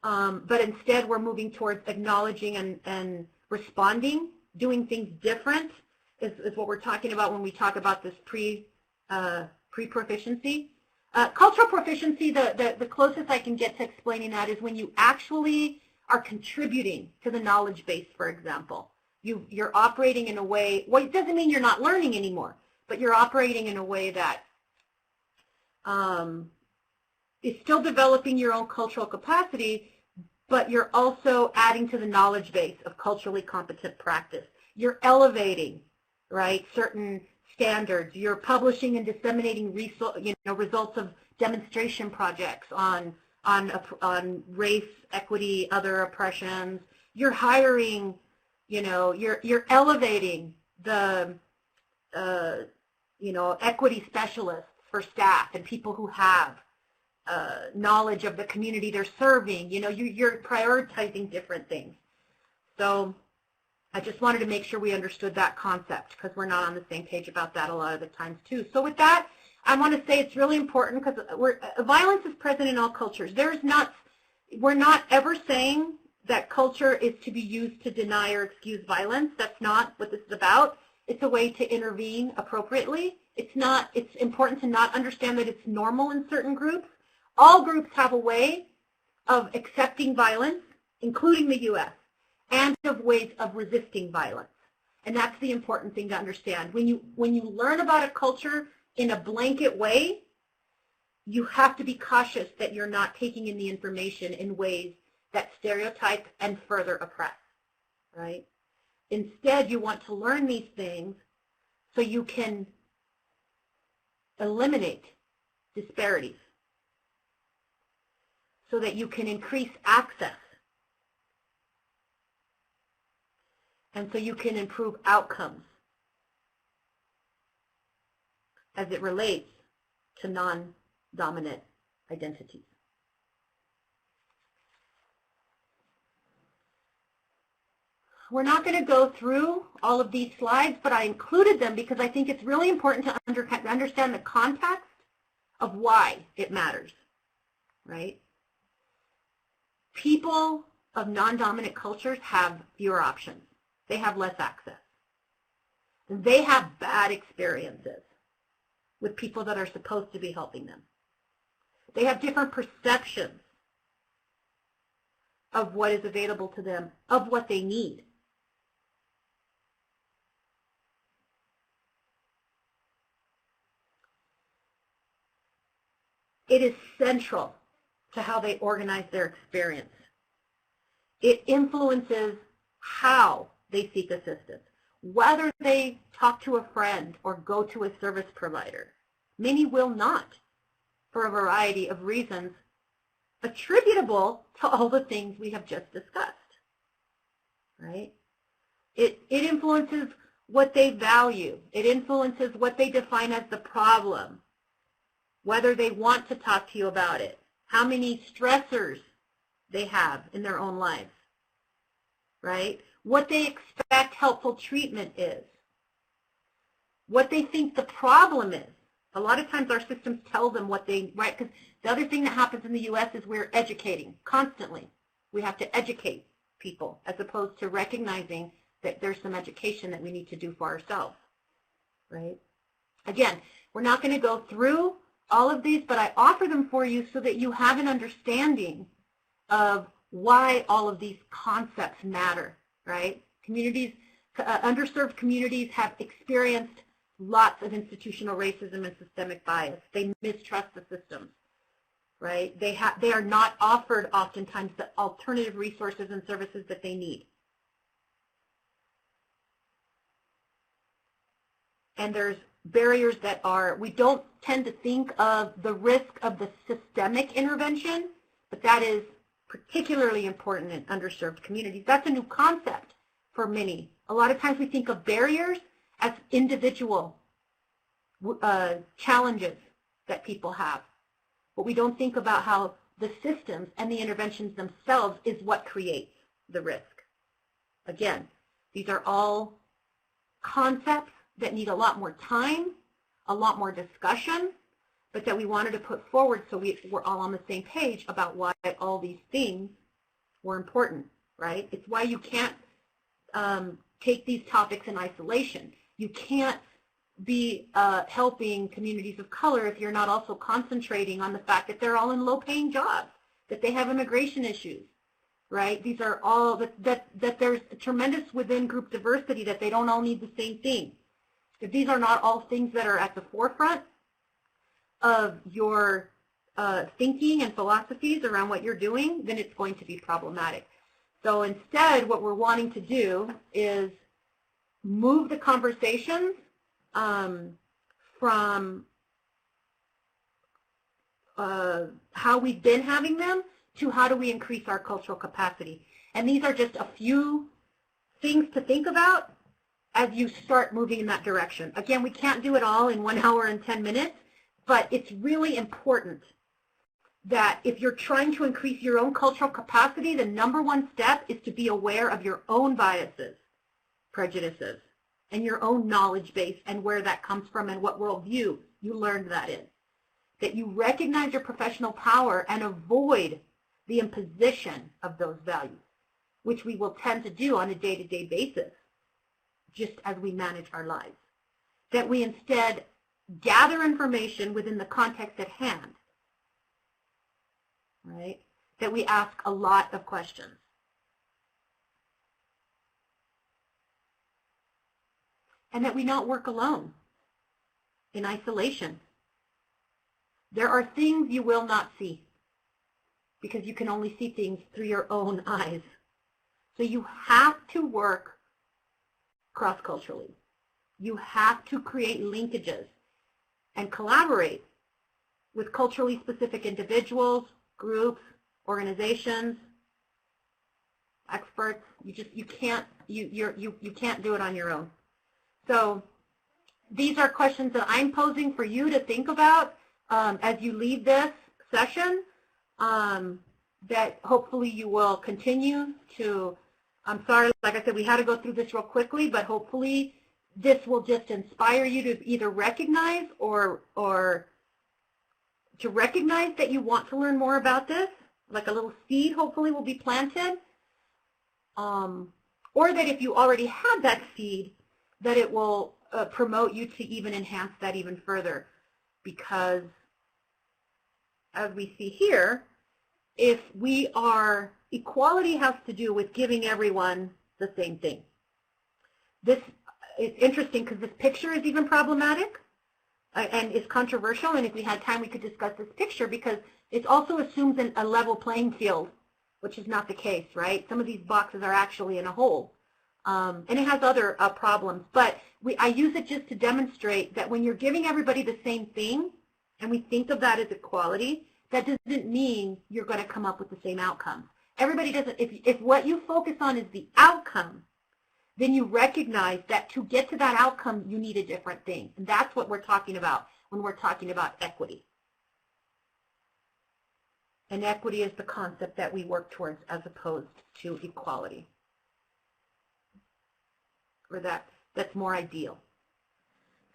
But instead we're moving towards acknowledging and responding, doing things different is what we're talking about when we talk about this pre-proficiency. Cultural proficiency, the closest I can get to explaining that is when you actually are contributing to the knowledge base, for example. You're operating in a way, well, it doesn't mean you're not learning anymore, but you're operating in a way that is still developing your own cultural capacity, but you're also adding to the knowledge base of culturally competent practice. You're elevating, right, certain standards. You're publishing and disseminating results of demonstration projects on race, equity, other oppressions. You're hiring, you're elevating the equity specialists for staff and people who have knowledge of the community they're serving. You're prioritizing different things. So I just wanted to make sure we understood that concept, because we're not on the same page about that a lot of the times too. So with that, I want to say it's really important, because violence is present in all cultures. We're not ever saying that culture is to be used to deny or excuse violence. That's not what this is about. It's a way to intervene appropriately. It's important to not understand that it's normal in certain groups. All groups have a way of accepting violence, including the U.S., and of ways of resisting violence. And that's the important thing to understand. When you learn about a culture in a blanket way, you have to be cautious that you're not taking in the information in ways that stereotype and further oppress, right? Instead, you want to learn these things so you can eliminate disparities, so that you can increase access, and so you can improve outcomes as it relates to non-dominant identities. We're not going to go through all of these slides, but I included them because I think it's really important to understand the context of why it matters, right? People of non-dominant cultures have fewer options. They have less access. They have bad experiences with people that are supposed to be helping them. They have different perceptions of what is available to them, of what they need. It is central to how they organize their experience. It influences how they seek assistance, whether they talk to a friend or go to a service provider. Many will not, for a variety of reasons attributable to all the things we have just discussed, right? It influences what they value. It influences what they define as the problem, whether they want to talk to you about it, how many stressors they have in their own lives, right? What they expect helpful treatment is, what they think the problem is. A lot of times our systems tell them what they, right? Because the other thing that happens in the U.S. is we're educating constantly. We have to educate people as opposed to recognizing that there's some education that we need to do for ourselves, right? Again, we're not going to go through all of these, but I offer them for you so that you have an understanding of why all of these concepts matter, right? Communities, underserved communities have experienced lots of institutional racism and systemic bias. They mistrust the systems, right? They are not offered oftentimes the alternative resources and services that they need. And there's barriers that are, we don't tend to think of the risk of the systemic intervention, but that is particularly important in underserved communities. That's a new concept for many. A lot of times we think of barriers as individual challenges that people have, but we don't think about how the systems and the interventions themselves is what creates the risk. Again, these are all concepts that need a lot more time, a lot more discussion, but that we wanted to put forward so we're all on the same page about why all these things were important, right? It's why you can't take these topics in isolation. You can't be helping communities of color if you're not also concentrating on the fact that they're all in low-paying jobs, that they have immigration issues, right? These are all, that there's tremendous within group diversity, that they don't all need the same thing. If these are not all things that are at the forefront of your thinking and philosophies around what you're doing, then it's going to be problematic. So instead, what we're wanting to do is move the conversations from how we've been having them to how do we increase our cultural capacity. And these are just a few things to think about as you start moving in that direction. Again, we can't do it all in 1 hour and 10 minutes, but it's really important that if you're trying to increase your own cultural capacity, the #1 step is to be aware of your own biases, prejudices, and your own knowledge base and where that comes from and what worldview you learned that in. That you recognize your professional power and avoid the imposition of those values, which we will tend to do on a day-to-day basis, just as we manage our lives. That we instead gather information within the context at hand, right? That we ask a lot of questions. And that we not work alone, in isolation. There are things you will not see, because you can only see things through your own eyes. So you have to work cross-culturally. You have to create linkages and collaborate with culturally specific individuals, groups, organizations, experts. You can't do it on your own. So these are questions that I'm posing for you to think about as you leave this session, that hopefully you will continue to I'm sorry, like I said, we had to go through this real quickly, but hopefully this will just inspire you to either recognize or to recognize that you want to learn more about this, like a little seed hopefully will be planted, or that if you already had that seed, that it will promote you to even enhance that even further. Because as we see here, if we are, equality has to do with giving everyone the same thing. This is interesting because this picture is even problematic and is controversial, and if we had time we could discuss this picture because it also assumes a level playing field, which is not the case, right? Some of these boxes are actually in a hole, and it has other problems, but I use it just to demonstrate that when you're giving everybody the same thing, and we think of that as equality, that doesn't mean you're going to come up with the same outcome. Everybody doesn't, if what you focus on is the outcome, then you recognize that to get to that outcome, you need a different thing. And that's what we're talking about when we're talking about equity. And equity is the concept that we work towards as opposed to equality. Or that's more ideal.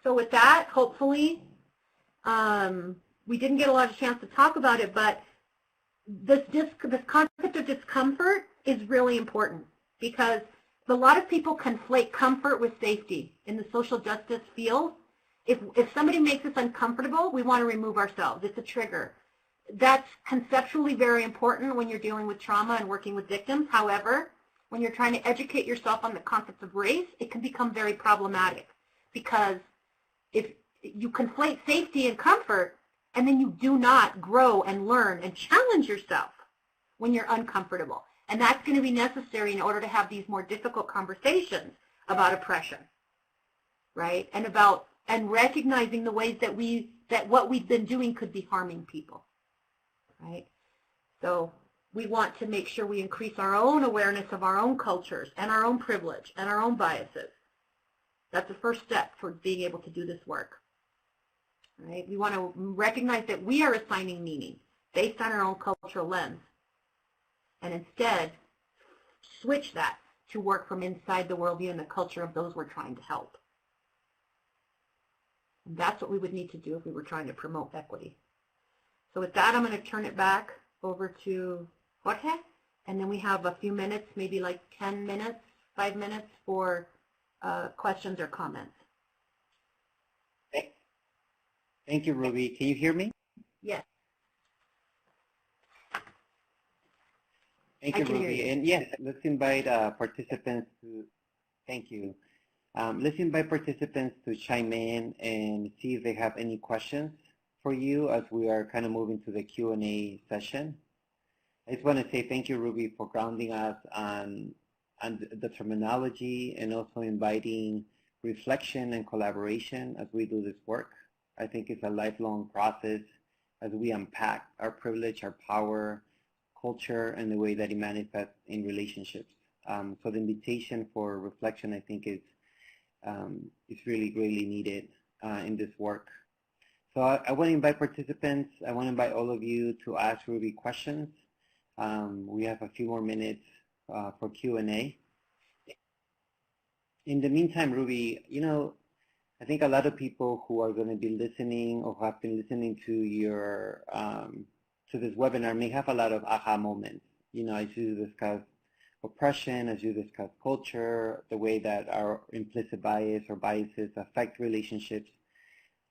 So with that, hopefully, we didn't get a lot of chance to talk about it, but this concept of discomfort is really important because a lot of people conflate comfort with safety in the social justice field. If somebody makes us uncomfortable, we want to remove ourselves. It's a trigger. That's conceptually very important when you're dealing with trauma and working with victims. However, when you're trying to educate yourself on the concept of race, it can become very problematic because if you conflate safety and comfort, and then you do not grow and learn and challenge yourself when you're uncomfortable. And that's going to be necessary in order to have these more difficult conversations about oppression, right? And recognizing the ways that what we've been doing could be harming people, right? So we want to make sure we increase our own awareness of our own cultures and our own privilege and our own biases. That's the first step towards being able to do this work. Right? We want to recognize that we are assigning meaning based on our own cultural lens, and instead switch that to work from inside the worldview and the culture of those we're trying to help. And that's what we would need to do if we were trying to promote equity. So with that, I'm going to turn it back over to Jorge, and then we have a few minutes, maybe like 10 minutes, 5 minutes for questions or comments. Thank you, Ruby. Can you hear me? Yes. Thank you, Ruby. And yes, let's invite participants to, thank you. Let's invite participants to chime in and see if they have any questions for you as we are kind of moving to the Q&A session. I just want to say thank you, Ruby, for grounding us on the terminology and also inviting reflection and collaboration as we do this work. I think it's a lifelong process as we unpack our privilege, our power, culture, and the way that it manifests in relationships. So the invitation for reflection, I think, is really greatly needed in this work. So I want to invite participants. I want to invite all of you to ask Ruby questions. We have a few more minutes for Q&A. In the meantime, Ruby, you know, I think a lot of people who are going to be listening or have been listening to your to this webinar may have a lot of aha moments. You know, as you discuss oppression, as you discuss culture, the way that our implicit bias or biases affect relationships.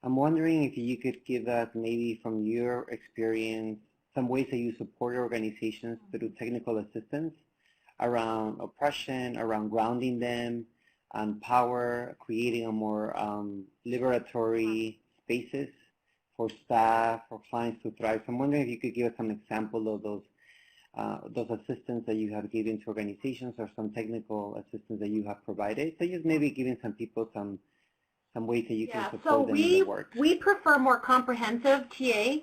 I'm wondering if you could give us maybe from your experience some ways that you support organizations through technical assistance around oppression, around grounding them, and power, creating a more liberatory spaces for staff, for clients to thrive. So I'm wondering if you could give us some example of those assistance that you have given to organizations or some technical assistance that you have provided. So just maybe giving some people some ways that you can support them in the work. We prefer more comprehensive TA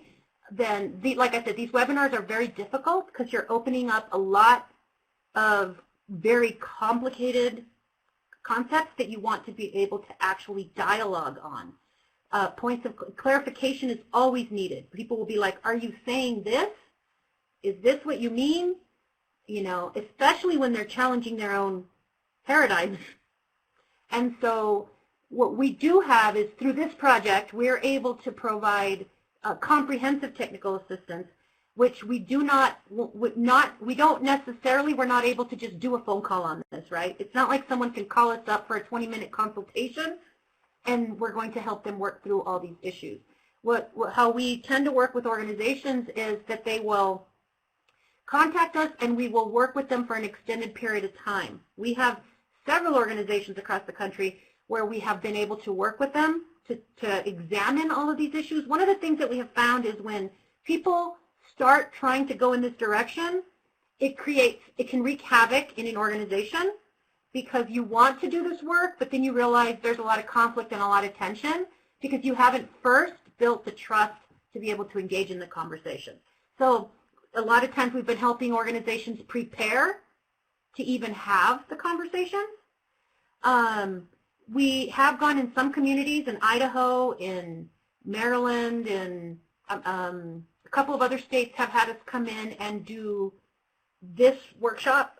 than, like I said, these webinars are very difficult because you're opening up a lot of very complicated concepts that you want to be able to actually dialogue on. Points of clarification is always needed. People will be like, are you saying this? Is this what you mean? you know, especially when they're challenging their own paradigms. And so what we do have is through this project, we're able to provide comprehensive technical assistance, which we do we're not able to just do a phone call on this, right? It's not like someone can call us up for a 20-minute consultation and we're going to help them work through all these issues. How we tend to work with organizations is that they will contact us and we will work with them for an extended period of time. We have several organizations across the country where we have been able to work with them to examine all of these issues. One of the things that we have found is when people start trying to go in this direction, it can wreak havoc in an organization because you want to do this work, but then you realize there's a lot of conflict and a lot of tension because you haven't first built the trust to be able to engage in the conversation. So a lot of times we've been helping organizations prepare to even have the conversation. We have gone in some communities in Idaho, in Maryland, and a couple of other states have had us come in and do this workshop.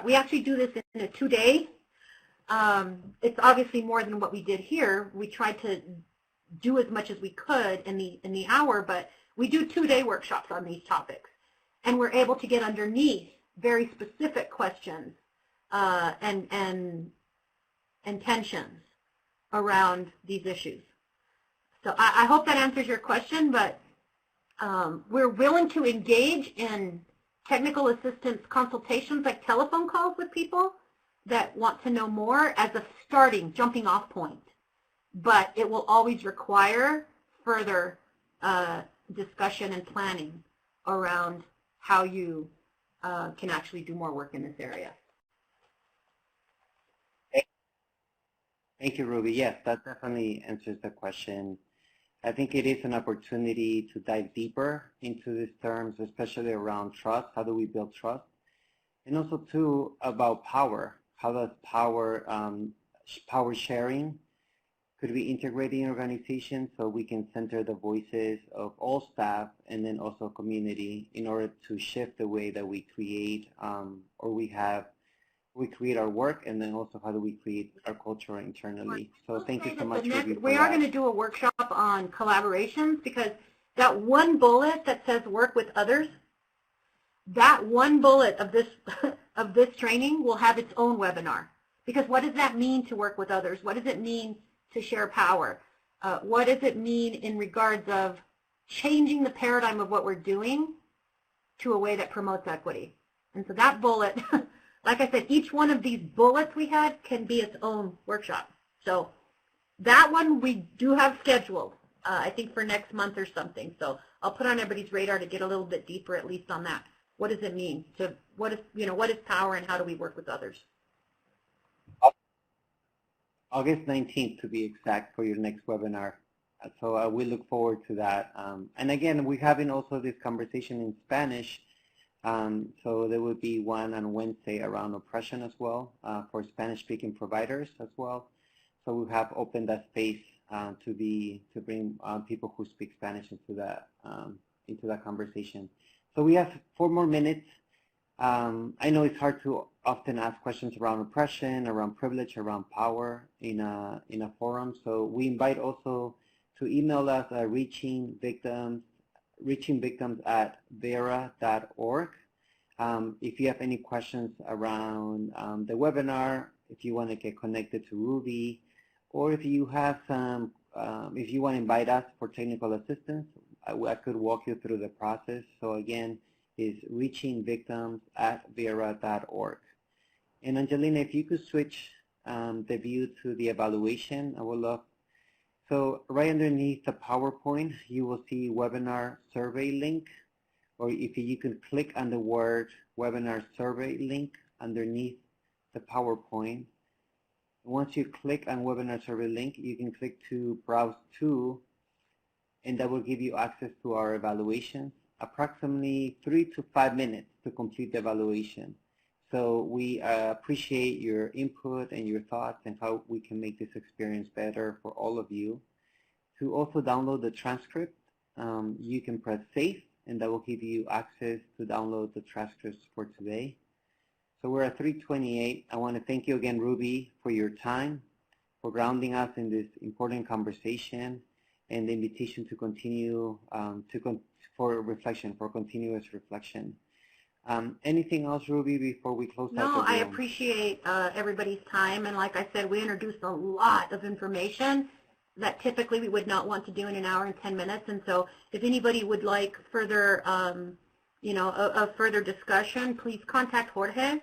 We actually do this in a 2-day. It's obviously more than what we did here. We tried to do as much as we could in the hour, but we do 2-day workshops on these topics, and we're able to get underneath very specific questions and tensions around these issues. So I hope that answers your question, but we're willing to engage in technical assistance consultations like telephone calls with people that want to know more as a jumping off point. But it will always require further discussion and planning around how you can actually do more work in this area. Thank you, Ruby. Yes, that definitely answers the question. I think it is an opportunity to dive deeper into these terms, especially around trust. How do we build trust? And also, too, about power. How does power sharing could be integrated in organizations so we can center the voices of all staff and then also community in order to shift the way that we create we create our work, and then also how do we create our culture internally. So thank you so much. We are going to do a workshop on collaborations because that one bullet that says work with others, that one bullet of this training will have its own webinar. Because what does that mean to work with others? What does it mean to share power? What does it mean in regards of changing the paradigm of what we're doing to a way that promotes equity? And so that bullet, like I said, each one of these bullets we had can be its own workshop. So that one we do have scheduled, I think for next month or something. So I'll put on everybody's radar to get a little bit deeper at least on that. What does it mean? What is power and how do we work with others? August 19th to be exact for your next webinar. So we look forward to that. And again, we're having also this conversation in Spanish. So there will be one on Wednesday around oppression as well for Spanish-speaking providers as well. So we have opened that space to bring people who speak Spanish into that conversation. So we have 4 more minutes. I know it's hard to often ask questions around oppression, around privilege, around power in a forum. So we invite also to email us at reachingvictims@vera.org. If you have any questions around the webinar, if you want to get connected to Ruby, or if you have if you want to invite us for technical assistance, I could walk you through the process. So again, is reachingvictims@vera.org. And Angelina, if you could switch the view to the evaluation, I would love. So right underneath the PowerPoint, you will see webinar survey link, or if you can click on the word webinar survey link underneath the PowerPoint. Once you click on webinar survey link, you can click to browse to, and that will give you access to our evaluations. Approximately 3 to 5 minutes to complete the evaluation. So we appreciate your input and your thoughts and how we can make this experience better for all of you. To also download the transcript, you can press save and that will give you access to download the transcripts for today. So we're at 3:28. I want to thank you again, Ruby, for your time, for grounding us in this important conversation, and the invitation to continue for reflection, for continuous reflection. Anything else, Ruby, before we close out the No, room? I appreciate everybody's time, and like I said, we introduced a lot of information that typically we would not want to do in an hour and 10 minutes, and so if anybody would like further, a further discussion, please contact Jorge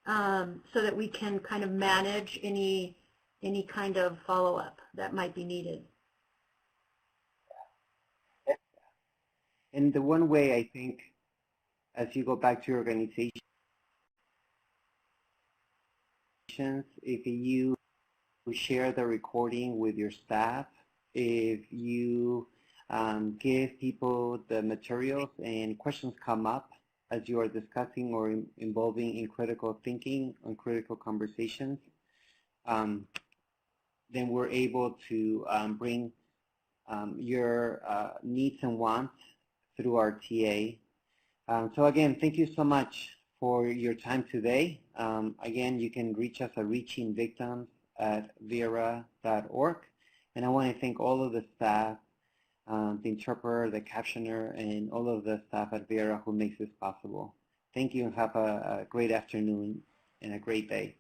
so that we can kind of manage any kind of follow-up that might be needed. And the one way, I think, as you go back to your organization, if you share the recording with your staff, if you give people the materials and questions come up as you are discussing or involving in critical thinking and critical conversations, then we're able to bring your needs and wants through our TA. So again, thank you so much for your time today. Again, you can reach us at reachingvictims@vera.org. And I want to thank all of the staff, the interpreter, the captioner, and all of the staff at Vera who makes this possible. Thank you, and have a great afternoon and a great day.